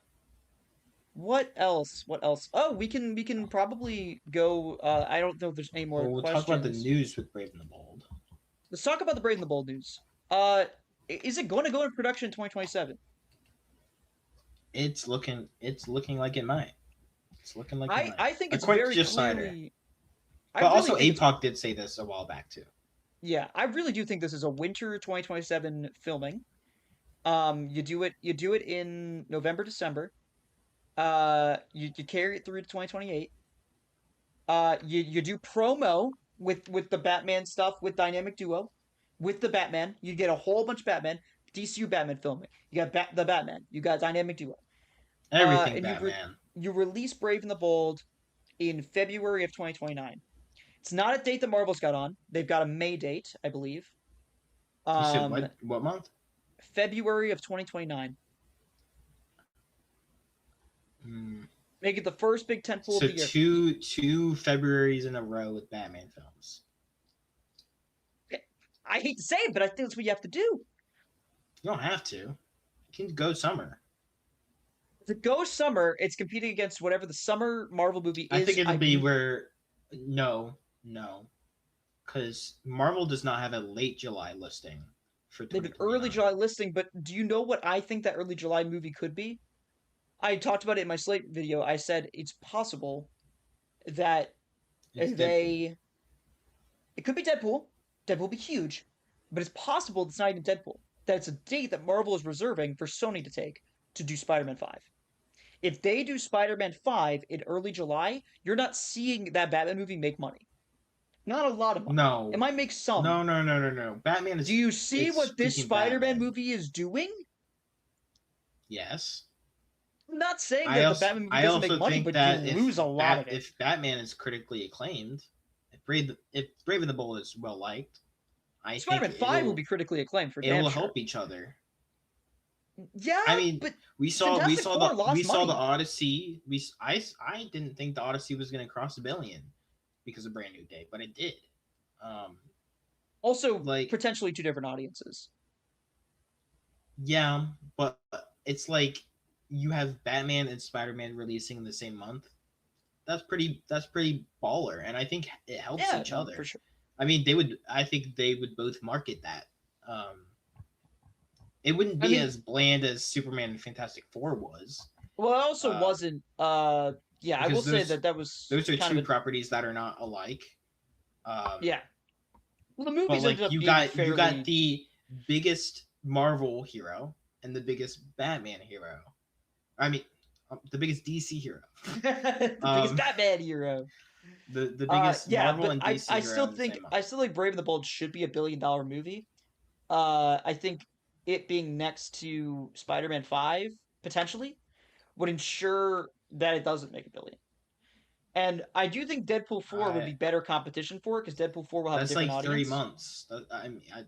[SPEAKER 1] what else? What else? Oh, we can probably go. I don't know if there's any more
[SPEAKER 2] Well, we'll talk about the
[SPEAKER 1] questions.
[SPEAKER 2] news with Brave and the Bold.
[SPEAKER 1] Let's talk about the Brave and the Bold news. Uh, is it going to go in production in 2027?
[SPEAKER 2] It's looking like it might. It's looking like it
[SPEAKER 1] I
[SPEAKER 2] might.
[SPEAKER 1] I think it's
[SPEAKER 2] According to
[SPEAKER 1] very
[SPEAKER 2] Jeff Snyder.
[SPEAKER 1] clearly. I
[SPEAKER 2] But
[SPEAKER 1] really
[SPEAKER 2] also
[SPEAKER 1] think it's
[SPEAKER 2] APOC did say this a while back too.
[SPEAKER 1] yeah. I really do think this is a winter 2027 filming. You do it in November, December. You carry it through to 2028. You do promo with the Batman stuff with Dynamic Duo, with the Batman. You get a whole bunch of Batman, DCU Batman filming. You got the Batman. You got Dynamic Duo.
[SPEAKER 2] Everything
[SPEAKER 1] And
[SPEAKER 2] Batman.
[SPEAKER 1] you release Brave and the Bold in February of 2029. It's not a date that Marvel's got on. They've got a May date, I believe.
[SPEAKER 2] You said
[SPEAKER 1] Um,
[SPEAKER 2] what month?
[SPEAKER 1] February of 2029.
[SPEAKER 2] Hmm.
[SPEAKER 1] Make it the first big tentpole of
[SPEAKER 2] So
[SPEAKER 1] the year.
[SPEAKER 2] two Februaries in a row with Batman films.
[SPEAKER 1] I hate to say it, but I think that's what you have to do.
[SPEAKER 2] You don't have to. You can go summer.
[SPEAKER 1] To go summer, it's competing against whatever the summer Marvel movie
[SPEAKER 2] I
[SPEAKER 1] is.
[SPEAKER 2] think it'll be where no, because Marvel does not have a late July listing for
[SPEAKER 1] They've an early
[SPEAKER 2] 2029.
[SPEAKER 1] July listing, but do you know what I think that early July movie could be? I talked about it in my Slate video. I said it's possible that
[SPEAKER 2] It's Deadpool.
[SPEAKER 1] they it could be Deadpool. Deadpool will be huge, but it's possible it's not even Deadpool. That it's a date that Marvel is reserving for Sony to take to do Spider-Man 5. If they do Spider-Man 5 in early July, you're not seeing that Batman movie make money. Not a lot of money. It
[SPEAKER 2] No,
[SPEAKER 1] might make some.
[SPEAKER 2] no. Batman
[SPEAKER 1] Do
[SPEAKER 2] is
[SPEAKER 1] you see
[SPEAKER 2] it's
[SPEAKER 1] what this
[SPEAKER 2] speaking
[SPEAKER 1] Spider-Man
[SPEAKER 2] Batman.
[SPEAKER 1] movie is doing?
[SPEAKER 2] Yes.
[SPEAKER 1] I'm not saying that the Batman movie
[SPEAKER 2] I
[SPEAKER 1] doesn't make
[SPEAKER 2] also
[SPEAKER 1] money,
[SPEAKER 2] think
[SPEAKER 1] but you
[SPEAKER 2] that
[SPEAKER 1] lose a lot of it.
[SPEAKER 2] if Batman is critically acclaimed, if Brave and the Bold is well liked, I think
[SPEAKER 1] Spider-Man 5 will be critically acclaimed for
[SPEAKER 2] it
[SPEAKER 1] damn
[SPEAKER 2] will
[SPEAKER 1] sure.
[SPEAKER 2] help each other. I
[SPEAKER 1] Yeah,
[SPEAKER 2] mean,
[SPEAKER 1] but Fantastic Four
[SPEAKER 2] we
[SPEAKER 1] lost
[SPEAKER 2] saw the
[SPEAKER 1] money.
[SPEAKER 2] Odyssey. I didn't think the Odyssey was going to cross a billion because of Brand New Day, but it did. Um,
[SPEAKER 1] Also,
[SPEAKER 2] like
[SPEAKER 1] potentially two different audiences.
[SPEAKER 2] yeah, but it's like you have Batman and Spider Man releasing in the same month. That's pretty baller, and I think it helps
[SPEAKER 1] Yeah,
[SPEAKER 2] each
[SPEAKER 1] no, for
[SPEAKER 2] other.
[SPEAKER 1] sure.
[SPEAKER 2] I mean, I think they would both market that. Um, it wouldn't
[SPEAKER 1] I
[SPEAKER 2] be
[SPEAKER 1] mean,
[SPEAKER 2] as bland as Superman and Fantastic Four was,
[SPEAKER 1] well, it also
[SPEAKER 2] uh,
[SPEAKER 1] wasn't. Yeah, I will
[SPEAKER 2] because
[SPEAKER 1] say that that was
[SPEAKER 2] those are
[SPEAKER 1] kind
[SPEAKER 2] two
[SPEAKER 1] of a
[SPEAKER 2] properties that are not alike. Um,
[SPEAKER 1] yeah. Well, the
[SPEAKER 2] but
[SPEAKER 1] movies ended
[SPEAKER 2] like
[SPEAKER 1] up being
[SPEAKER 2] you got
[SPEAKER 1] fairly
[SPEAKER 2] the biggest Marvel hero and the biggest Batman hero. I mean, the biggest DC hero.
[SPEAKER 1] the biggest
[SPEAKER 2] um,
[SPEAKER 1] Batman hero.
[SPEAKER 2] the biggest
[SPEAKER 1] Yeah,
[SPEAKER 2] Marvel
[SPEAKER 1] but
[SPEAKER 2] and DC hero in the same month.
[SPEAKER 1] I still think Brave and the Bold should be $1 billion movie. I think it being next to Spider-Man 5 potentially would ensure that it doesn't make a billion. And I do think Deadpool 4 would
[SPEAKER 2] I
[SPEAKER 1] be better competition for it because Deadpool 4 will have a
[SPEAKER 2] That's
[SPEAKER 1] different
[SPEAKER 2] like three
[SPEAKER 1] audience.
[SPEAKER 2] months.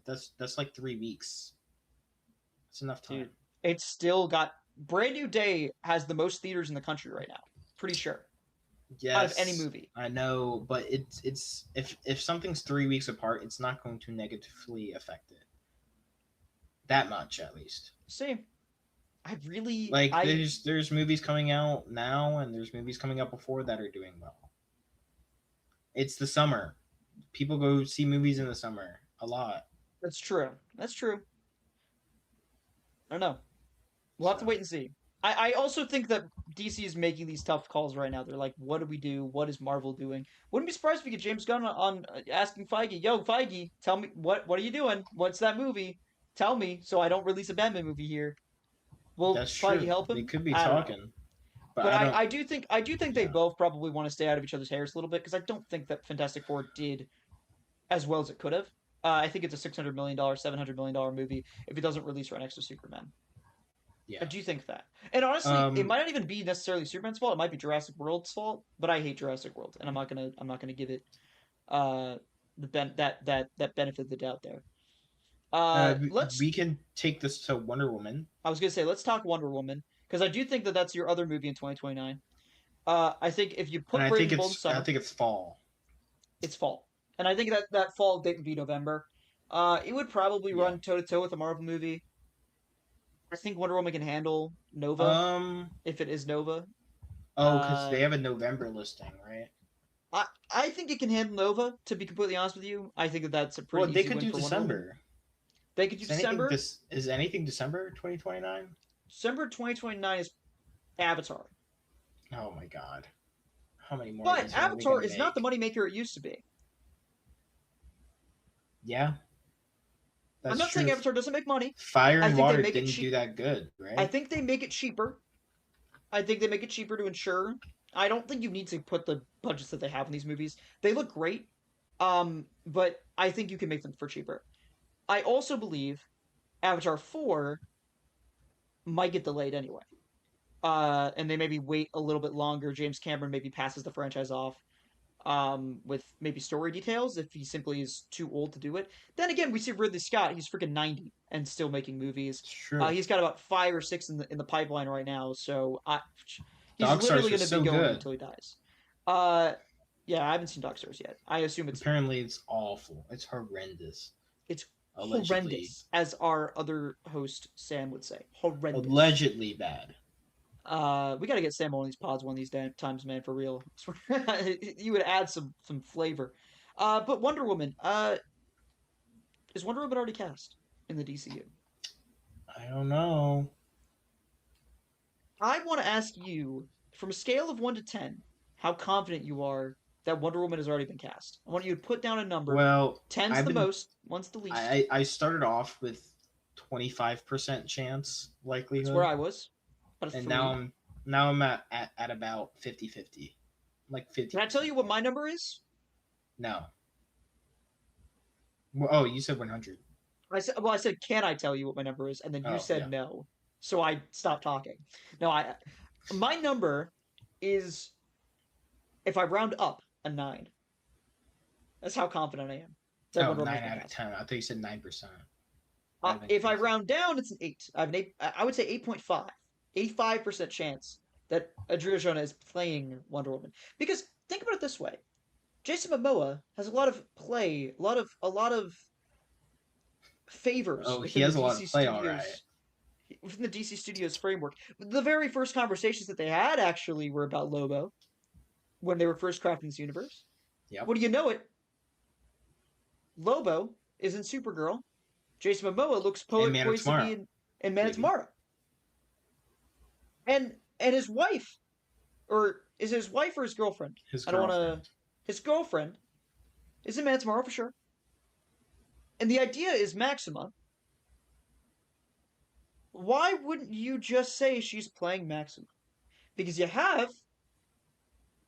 [SPEAKER 2] That's like 3 weeks. It's enough time.
[SPEAKER 1] Dude, it's still got Brand New Day has the most theaters in the country right now. Pretty sure. Out of any
[SPEAKER 2] Yes,
[SPEAKER 1] movie.
[SPEAKER 2] I know, but it's if something's 3 weeks apart, it's not going to negatively affect it that much, at least.
[SPEAKER 1] Same. I really
[SPEAKER 2] Like
[SPEAKER 1] I
[SPEAKER 2] there's movies coming out now, and there's movies coming out before that are doing well. It's the summer. People go see movies in the summer a lot.
[SPEAKER 1] That's true. That's true. I don't know. We'll have to
[SPEAKER 2] So
[SPEAKER 1] wait and see. I also think that DC is making these tough calls right now. They're like, what do we do? What is Marvel doing? Wouldn't be surprised if we get James Gunn on asking Feige, "Yo, Feige, tell me what are you doing? What's that movie? Tell me so I don't release a Batman movie here." Will
[SPEAKER 2] that's
[SPEAKER 1] Feige
[SPEAKER 2] true.
[SPEAKER 1] help
[SPEAKER 2] They
[SPEAKER 1] him?
[SPEAKER 2] could be
[SPEAKER 1] I don't know.
[SPEAKER 2] talking, but
[SPEAKER 1] But
[SPEAKER 2] I don't.
[SPEAKER 1] I do think they
[SPEAKER 2] Yeah.
[SPEAKER 1] both probably want to stay out of each other's hairs a little bit because I don't think that Fantastic Four did as well as it could have. I think it's a $600 million, $700 million movie if it doesn't release right next to Superman. I
[SPEAKER 2] Yeah.
[SPEAKER 1] do think that. And honestly, it
[SPEAKER 2] Um.
[SPEAKER 1] might not even be necessarily Superman's fault. It might be Jurassic World's fault. But I hate Jurassic World, and I'm not gonna give it uh that benefit of the doubt there. Let's.
[SPEAKER 2] We can take this to Wonder Woman,
[SPEAKER 1] I was gonna say let's talk Wonder Woman because I do think that that's your other movie in 2029. I think if you
[SPEAKER 2] and
[SPEAKER 1] put Brave and the Bold in
[SPEAKER 2] I
[SPEAKER 1] summer,
[SPEAKER 2] think it's fall.
[SPEAKER 1] it's fall, and I think that that fall date would be November. It would probably
[SPEAKER 2] Yeah.
[SPEAKER 1] run toe to toe with a Marvel movie. I think Wonder Woman can handle Nova
[SPEAKER 2] Um.
[SPEAKER 1] if it is Nova.
[SPEAKER 2] Oh, because
[SPEAKER 1] Uh,
[SPEAKER 2] they have a November listing, right?
[SPEAKER 1] I think it can handle Nova. To be completely honest with you, I think that that's a
[SPEAKER 2] Well,
[SPEAKER 1] pretty
[SPEAKER 2] they
[SPEAKER 1] easy
[SPEAKER 2] could
[SPEAKER 1] win
[SPEAKER 2] do
[SPEAKER 1] for Wonder Woman.
[SPEAKER 2] December.
[SPEAKER 1] They could do December.
[SPEAKER 2] Is anything December 2029?
[SPEAKER 1] December 2029 is Avatar,
[SPEAKER 2] Oh my god. How many more of
[SPEAKER 1] but
[SPEAKER 2] these are we
[SPEAKER 1] Avatar
[SPEAKER 2] gonna
[SPEAKER 1] is not the
[SPEAKER 2] make?
[SPEAKER 1] moneymaker it used to be.
[SPEAKER 2] Yeah,
[SPEAKER 1] I'm
[SPEAKER 2] that's
[SPEAKER 1] not saying
[SPEAKER 2] true.
[SPEAKER 1] Avatar doesn't make money.
[SPEAKER 2] Fire
[SPEAKER 1] I
[SPEAKER 2] and
[SPEAKER 1] think they
[SPEAKER 2] Water
[SPEAKER 1] make it
[SPEAKER 2] didn't do
[SPEAKER 1] cheap.
[SPEAKER 2] that good,
[SPEAKER 1] I
[SPEAKER 2] right?
[SPEAKER 1] think they make it cheaper. I think they make it cheaper to ensure. I don't think you need to put the budgets that they have in these movies. They look great, but I think you can make them for cheaper. I also believe Avatar 4 might get delayed anyway. And they maybe wait a little bit longer. James Cameron maybe passes the franchise off with maybe story details if he simply is too old to do it. Then again, we see Ridley Scott; he's freaking 90 and still making movies.
[SPEAKER 2] It's true.
[SPEAKER 1] He's got about 5 or 6 in the pipeline right now, so he's
[SPEAKER 2] Dog Stars
[SPEAKER 1] literally going
[SPEAKER 2] was
[SPEAKER 1] to be
[SPEAKER 2] so
[SPEAKER 1] going
[SPEAKER 2] good.
[SPEAKER 1] until he dies. Uh, yeah, I haven't seen Dog Stars yet. I assume
[SPEAKER 2] Apparently, it's awful. It's horrendous.
[SPEAKER 1] it's
[SPEAKER 2] Allegedly,
[SPEAKER 1] horrendous, as our other host Sam would say. Horrendous.
[SPEAKER 2] allegedly bad.
[SPEAKER 1] We got to get Sam on these pods one of these times, man, for real. You would add some flavor. But Wonder Woman, is Wonder Woman already cast in the DCU?
[SPEAKER 2] I don't know.
[SPEAKER 1] I want to ask you, from a scale of 1 to 10, how confident you are that Wonder Woman has already been cast. I want you to put down a number.
[SPEAKER 2] Well,
[SPEAKER 1] Ten's
[SPEAKER 2] I've
[SPEAKER 1] the
[SPEAKER 2] been
[SPEAKER 1] most, one's the least.
[SPEAKER 2] I started off with 25% chance
[SPEAKER 1] That's where
[SPEAKER 2] likelihood,
[SPEAKER 1] I was. About a
[SPEAKER 2] and
[SPEAKER 1] 3.
[SPEAKER 2] now I'm at about 50-50. Like
[SPEAKER 1] Can I tell
[SPEAKER 2] 50%.
[SPEAKER 1] you what my number is?
[SPEAKER 2] No. Well, oh, you said 100.
[SPEAKER 1] I said, can I tell you what my number is? And then you
[SPEAKER 2] Oh,
[SPEAKER 1] said
[SPEAKER 2] yeah.
[SPEAKER 1] no. So I stopped talking. No, My number is, if I round up, a 9. That's how confident I am that
[SPEAKER 2] Oh,
[SPEAKER 1] Wonder Woman
[SPEAKER 2] 9
[SPEAKER 1] is
[SPEAKER 2] out of
[SPEAKER 1] fantastic.
[SPEAKER 2] 10. I thought you said 9%. That'd have been
[SPEAKER 1] If I
[SPEAKER 2] crazy.
[SPEAKER 1] round down, it's an 8. I have an 8. I would say 8.5. 85% chance that Adria Arjona is playing Wonder Woman. Because think about it this way: Jason Momoa has a lot of play, a lot of favors
[SPEAKER 2] Oh, he has a lot of play, all right.
[SPEAKER 1] Within the DC Studios framework. The very first conversations that they had actually were about Lobo when they were first crafting this universe.
[SPEAKER 2] Yep.
[SPEAKER 1] What do you know it? Lobo is in Supergirl. Jason Momoa looks
[SPEAKER 2] And Man of
[SPEAKER 1] poised to be
[SPEAKER 2] Tomorrow,
[SPEAKER 1] in Man of
[SPEAKER 2] maybe.
[SPEAKER 1] Tomorrow. And his wife, or is it his wife or his girlfriend?
[SPEAKER 2] His
[SPEAKER 1] I don't want to.
[SPEAKER 2] girlfriend.
[SPEAKER 1] His girlfriend is in Man of Tomorrow for sure. And the idea is Maxima. Why wouldn't you just say she's playing Maxima? Because you have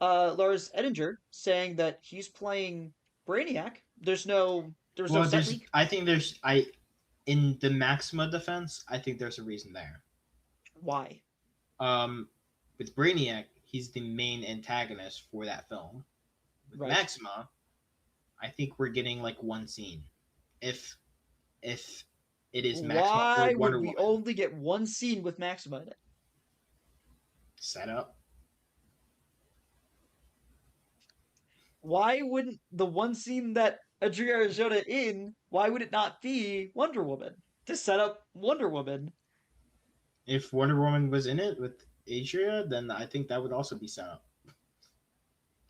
[SPEAKER 1] Lars Edinger saying that he's playing Brainiac. There's no
[SPEAKER 2] Well,
[SPEAKER 1] set leak.
[SPEAKER 2] I think in the Maxima defense, I think there's a reason there.
[SPEAKER 1] Why?
[SPEAKER 2] Um, with Brainiac, he's the main antagonist for that film. With
[SPEAKER 1] Right.
[SPEAKER 2] Maxima, I think we're getting like one scene. If it is Maxima or
[SPEAKER 1] Why would
[SPEAKER 2] Wonder
[SPEAKER 1] we
[SPEAKER 2] Woman
[SPEAKER 1] only get one scene with Maxima in it?
[SPEAKER 2] set up.
[SPEAKER 1] Why wouldn't the one scene that Adria Arjona in? Why would it not be Wonder Woman to set up Wonder Woman?
[SPEAKER 2] If Wonder Woman was in it with Adria, then I think that would also be set up.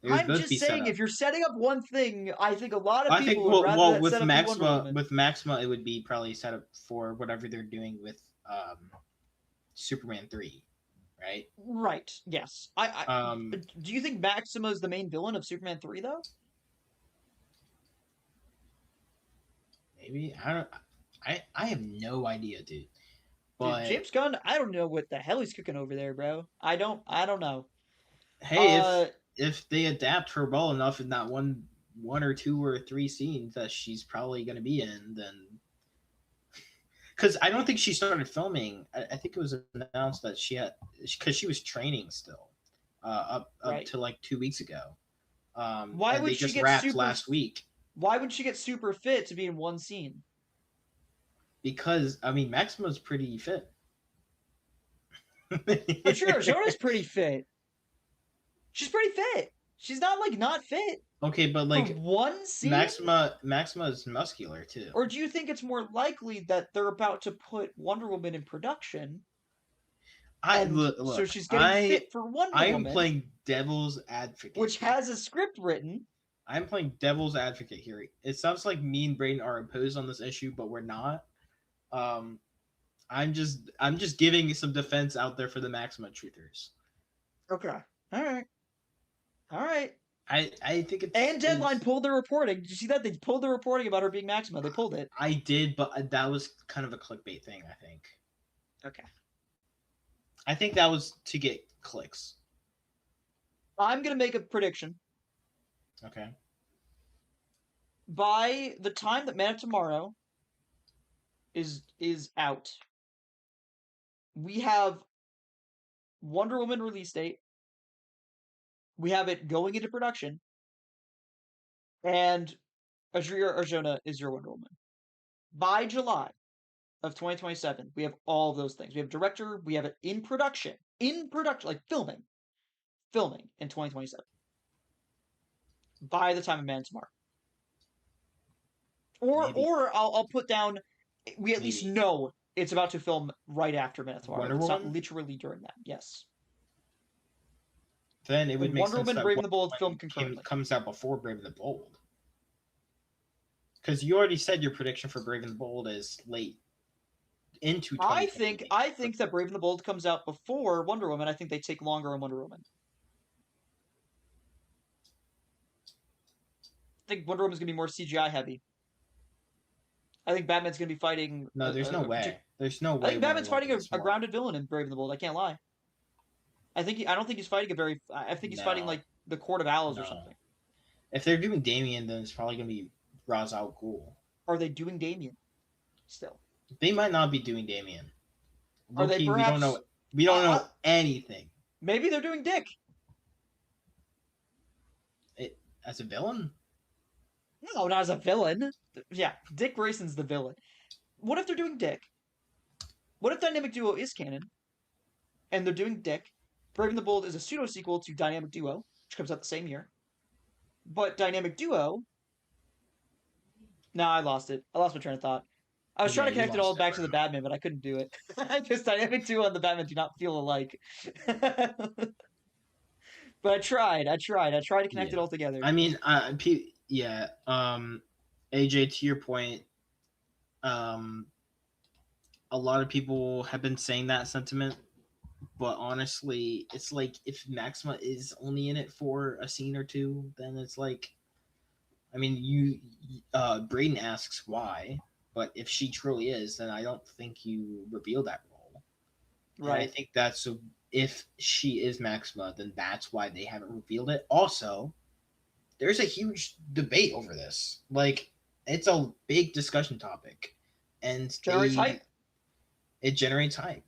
[SPEAKER 2] They would
[SPEAKER 1] I'm
[SPEAKER 2] both
[SPEAKER 1] just
[SPEAKER 2] be set
[SPEAKER 1] saying, if
[SPEAKER 2] up.
[SPEAKER 1] you're setting up one thing, I think a lot of
[SPEAKER 2] I think
[SPEAKER 1] people would rather that
[SPEAKER 2] with
[SPEAKER 1] setup be Wonder
[SPEAKER 2] Maxima
[SPEAKER 1] Woman.
[SPEAKER 2] it would be probably set up for whatever they're doing with Superman 3, right?
[SPEAKER 1] Right? Yes.
[SPEAKER 2] Um,
[SPEAKER 1] Do you think Maxima is the main villain of Superman 3 though?
[SPEAKER 2] maybe I don't. I have no idea, dude.
[SPEAKER 1] Dude,
[SPEAKER 2] But
[SPEAKER 1] James Gunn, I don't know what the hell he's cooking over there, bro. I don't know.
[SPEAKER 2] hey,
[SPEAKER 1] Uh,
[SPEAKER 2] if they adapt her well enough in that one or two or three scenes that she's probably going to be in, then because I don't think she started filming. I think it was announced that she had because she was training still up
[SPEAKER 1] right.
[SPEAKER 2] to like 2 weeks ago,
[SPEAKER 1] Why
[SPEAKER 2] and
[SPEAKER 1] would
[SPEAKER 2] they
[SPEAKER 1] she
[SPEAKER 2] just
[SPEAKER 1] get
[SPEAKER 2] wrapped
[SPEAKER 1] super?
[SPEAKER 2] last week
[SPEAKER 1] Why would she get super fit to be in one scene?
[SPEAKER 2] because I mean Maxima's pretty fit.
[SPEAKER 1] But sure, Arjona's pretty fit. She's pretty fit. She's not like not fit
[SPEAKER 2] Okay, but
[SPEAKER 1] for
[SPEAKER 2] like
[SPEAKER 1] one scene.
[SPEAKER 2] Maxima is muscular too.
[SPEAKER 1] Or do you think it's more likely that they're about to put Wonder Woman in production,
[SPEAKER 2] I
[SPEAKER 1] and so
[SPEAKER 2] look,
[SPEAKER 1] she's getting fit for
[SPEAKER 2] I
[SPEAKER 1] Wonder
[SPEAKER 2] am
[SPEAKER 1] Woman,
[SPEAKER 2] playing devil's advocate
[SPEAKER 1] which
[SPEAKER 2] here.
[SPEAKER 1] has a script written?
[SPEAKER 2] I'm playing devil's advocate here. It sounds like me and Brayden are opposed on this issue, but we're not. Um, I'm just giving some defense out there for the Maxima truthers.
[SPEAKER 1] Okay. All right. All right.
[SPEAKER 2] I think
[SPEAKER 1] And Deadline
[SPEAKER 2] it's
[SPEAKER 1] pulled their reporting. Did you see that? They pulled their reporting about her being Maxima. They pulled it.
[SPEAKER 2] I did, but that was kind of a clickbait thing.
[SPEAKER 1] Okay.
[SPEAKER 2] I think that was to get clicks.
[SPEAKER 1] I'm gonna make a prediction.
[SPEAKER 2] Okay.
[SPEAKER 1] By the time that Man of Tomorrow is out, we have Wonder Woman release date. We have it going into production, and Adria Arjona is your Wonder Woman. By July of 2027, we have all of those things. We have director, we have it in production, like filming in 2027. By the time of Man Tomorrow,
[SPEAKER 2] Maybe.
[SPEAKER 1] I'll put down. We at least
[SPEAKER 2] Maybe.
[SPEAKER 1] know it's about to film right after Man Tomorrow. If
[SPEAKER 2] Wonder
[SPEAKER 1] it's not
[SPEAKER 2] Woman?
[SPEAKER 1] literally during that. Yes,
[SPEAKER 2] Then it would
[SPEAKER 1] and
[SPEAKER 2] make
[SPEAKER 1] Wonder
[SPEAKER 2] sense
[SPEAKER 1] Woman,
[SPEAKER 2] that
[SPEAKER 1] Brave and
[SPEAKER 2] Wonder
[SPEAKER 1] the Bold film
[SPEAKER 2] Woman
[SPEAKER 1] concurrently.
[SPEAKER 2] comes out before Brave and the Bold. Because you already said your prediction for Brave and the Bold is late into
[SPEAKER 1] I
[SPEAKER 2] 2028.
[SPEAKER 1] think I think that Brave and the Bold comes out before Wonder Woman. I think they take longer on Wonder Woman. I think Wonder Woman's gonna be more CGI heavy. I think Batman's gonna be fighting.
[SPEAKER 2] No, there's no way. There's no
[SPEAKER 1] I
[SPEAKER 2] way
[SPEAKER 1] think
[SPEAKER 2] Wonder
[SPEAKER 1] Batman's fighting
[SPEAKER 2] Woman is
[SPEAKER 1] a
[SPEAKER 2] more.
[SPEAKER 1] grounded villain in Brave and the Bold. I can't lie. I don't think he's fighting a very. I think he's fighting
[SPEAKER 2] No,
[SPEAKER 1] like the Court of Owls or
[SPEAKER 2] no.
[SPEAKER 1] something.
[SPEAKER 2] If they're doing Damien, then it's probably gonna be Ra's al Ghul.
[SPEAKER 1] Are they doing Damien still?
[SPEAKER 2] They might not be doing Damien.
[SPEAKER 1] Are they
[SPEAKER 2] Loki, we don't
[SPEAKER 1] perhaps?
[SPEAKER 2] know. We don't
[SPEAKER 1] Uh,
[SPEAKER 2] know anything.
[SPEAKER 1] Maybe they're doing Dick.
[SPEAKER 2] It, as a villain?
[SPEAKER 1] No, not as a villain. Yeah, Dick Grayson's the villain. What if they're doing Dick? What if Dynamic Duo is canon and they're doing Dick? Brave and the Bold is a pseudo sequel to Dynamic Duo, which comes out the same year. But Dynamic Duo, nah, I lost it. I lost my train of thought. I was trying
[SPEAKER 2] Yeah,
[SPEAKER 1] to
[SPEAKER 2] you
[SPEAKER 1] connect it all
[SPEAKER 2] lost it,
[SPEAKER 1] back to the
[SPEAKER 2] bro.
[SPEAKER 1] Batman, but I couldn't do it. Because Dynamic Duo and the Batman do not feel alike. But I tried to connect it
[SPEAKER 2] Yeah.
[SPEAKER 1] all together.
[SPEAKER 2] I mean, yeah. AJ, to your point, um, a lot of people have been saying that sentiment, but honestly, it's like if Maxima is only in it for a scene or two, then it's like, I mean, Brayden asks why, but if she truly is, then I don't think you reveal that role. And I
[SPEAKER 1] Right.
[SPEAKER 2] think that's if she is Maxima, then that's why they haven't revealed it. Also, there's a huge debate over this. Like, it's a big discussion topic, and
[SPEAKER 1] Generates hype.
[SPEAKER 2] it generates hype,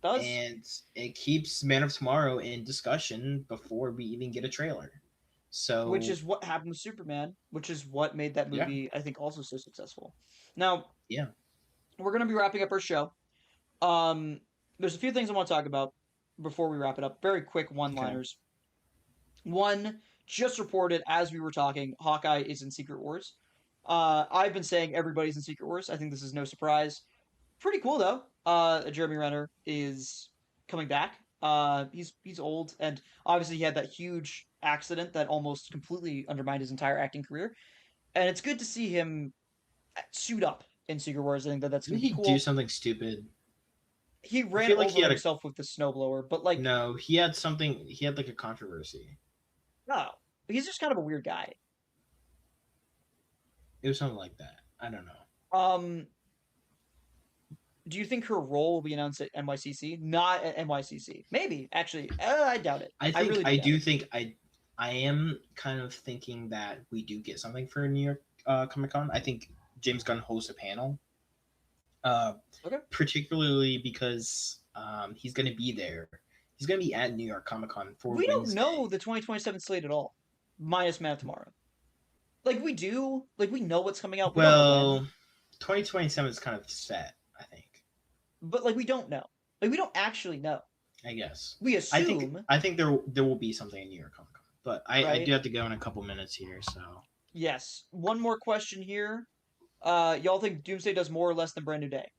[SPEAKER 1] Does.
[SPEAKER 2] and it keeps Man of Tomorrow in discussion before we even get a trailer.
[SPEAKER 1] Which
[SPEAKER 2] So
[SPEAKER 1] is what happened with Superman, which is what made that
[SPEAKER 2] yeah,
[SPEAKER 1] movie, I think, also so successful. Now,
[SPEAKER 2] yeah,
[SPEAKER 1] we're going to be wrapping up our show. Um, there's a few things I want to talk about before we wrap it up. Very quick one
[SPEAKER 2] okay,
[SPEAKER 1] liners. One, just reported as we were talking, Hawkeye is in Secret Wars. I've been saying everybody's in Secret Wars. I think this is no surprise. Pretty cool though. Jeremy Renner is coming back. He's old, and obviously he had that huge accident that almost completely undermined his entire acting career. And it's good to see him suit up in Secret Wars. I think that that's
[SPEAKER 2] didn't
[SPEAKER 1] going to be
[SPEAKER 2] he do
[SPEAKER 1] cool.
[SPEAKER 2] something stupid?
[SPEAKER 1] He
[SPEAKER 2] I
[SPEAKER 1] ran
[SPEAKER 2] feel like he
[SPEAKER 1] over
[SPEAKER 2] had a
[SPEAKER 1] himself with the snowblower, but like,
[SPEAKER 2] no. He had something. He had like a controversy.
[SPEAKER 1] no, he's just kind of a weird guy.
[SPEAKER 2] It was something like that. I don't know.
[SPEAKER 1] Um, do you think her role will be announced at NYCC? Not at NYCC. Maybe, actually. I doubt it. I really do
[SPEAKER 2] I
[SPEAKER 1] doubt
[SPEAKER 2] do
[SPEAKER 1] it.
[SPEAKER 2] think I am kind of thinking that we do get something for New York Comic Con. I think James Gunn hosts a panel, uh,
[SPEAKER 1] Okay.
[SPEAKER 2] particularly because he's going to be there. He's going to be at New York Comic Con for
[SPEAKER 1] We don't know
[SPEAKER 2] Wednesday.
[SPEAKER 1] the 2027 slate at all, minus Man of Tomorrow. Like, we do. Like, we know what's coming out. We don't know when.
[SPEAKER 2] Well, 2027 is kind of set. I think.
[SPEAKER 1] But, like, we don't know. Like, we don't actually know.
[SPEAKER 2] I guess.
[SPEAKER 1] We assume,
[SPEAKER 2] I think there will be something in New York Comic Con, but I do
[SPEAKER 1] right?
[SPEAKER 2] have to go in a couple minutes here. So
[SPEAKER 1] Yes. One more question here. Y'all think Doomsday does more or less than Brand New Day?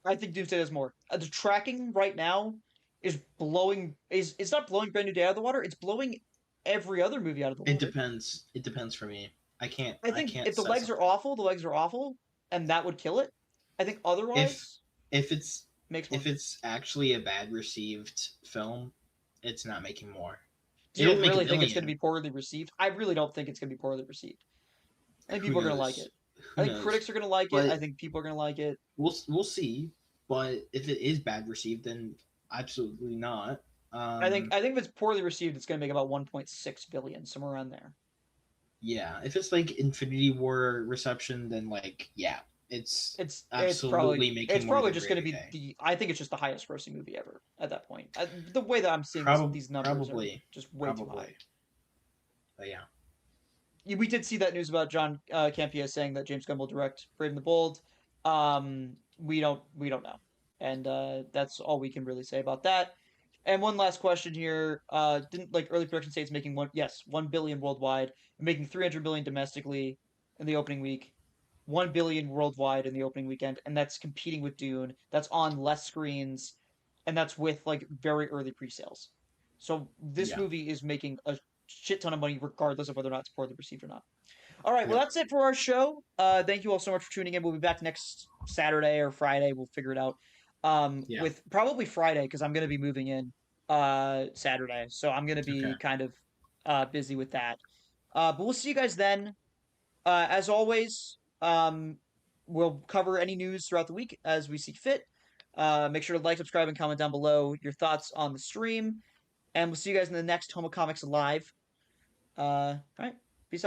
[SPEAKER 1] I think Doomsday does more. The tracking right now is blowing is it's not blowing Brand New Day out of the water. It's blowing every other movie out of the
[SPEAKER 2] it
[SPEAKER 1] water.
[SPEAKER 2] depends. It depends for me.
[SPEAKER 1] I
[SPEAKER 2] I
[SPEAKER 1] think
[SPEAKER 2] can't
[SPEAKER 1] if the
[SPEAKER 2] set
[SPEAKER 1] legs are
[SPEAKER 2] something.
[SPEAKER 1] awful, the legs are awful, and that would kill it. I think
[SPEAKER 2] If
[SPEAKER 1] otherwise
[SPEAKER 2] if it's
[SPEAKER 1] makes more.
[SPEAKER 2] if it's actually a bad received film, it's not making more.
[SPEAKER 1] Do you
[SPEAKER 2] It'll make a
[SPEAKER 1] really think it's going to be
[SPEAKER 2] billion.
[SPEAKER 1] poorly received? I really don't think it's going to be poorly received. I think
[SPEAKER 2] Who
[SPEAKER 1] people are going to like
[SPEAKER 2] knows?
[SPEAKER 1] it. I
[SPEAKER 2] Who
[SPEAKER 1] think
[SPEAKER 2] knows?
[SPEAKER 1] critics are going to like it. I
[SPEAKER 2] But
[SPEAKER 1] think people are going to like it.
[SPEAKER 2] we'll see. But if it is bad received, then absolutely not.
[SPEAKER 1] I think if it's poorly received, it's going to make about 1.6 billion, somewhere around there.
[SPEAKER 2] Yeah, if it's like Infinity War reception, then like yeah, it's absolutely
[SPEAKER 1] It's
[SPEAKER 2] making more
[SPEAKER 1] probably
[SPEAKER 2] than
[SPEAKER 1] just going to
[SPEAKER 2] Brady
[SPEAKER 1] be
[SPEAKER 2] Day.
[SPEAKER 1] the I think it's just the highest grossing movie ever at that point. The way that I'm seeing these numbers are
[SPEAKER 2] Probably,
[SPEAKER 1] just way too high.
[SPEAKER 2] probably. But yeah,
[SPEAKER 1] We did see that news about John Campea saying that James Gunn will direct Brave and the Bold. We don't know, and that's all we can really say about that. And one last question here: didn't like early production say it's making 1 billion worldwide, and making 300 million domestically in the opening week, 1 billion worldwide in the opening weekend, and that's competing with Dune. That's on less screens, and that's with like very early pre-sales. So this
[SPEAKER 2] yeah,
[SPEAKER 1] movie is making a shit ton of money regardless of whether or not it's poorly received or not. All right, well
[SPEAKER 2] yep,
[SPEAKER 1] that's it for our show. Thank you all so much for tuning in. We'll be back next Saturday or Friday. We'll figure it out.
[SPEAKER 2] yeah,
[SPEAKER 1] With probably Friday because I'm gonna be moving in Saturday, so I'm gonna
[SPEAKER 2] okay,
[SPEAKER 1] be kind of busy with that. But we'll see you guys then. As always, we'll cover any news throughout the week as we see fit. Make sure to like, subscribe, and comment down below your thoughts on the stream. And we'll see you guys in the next Homo Comics Live. All right.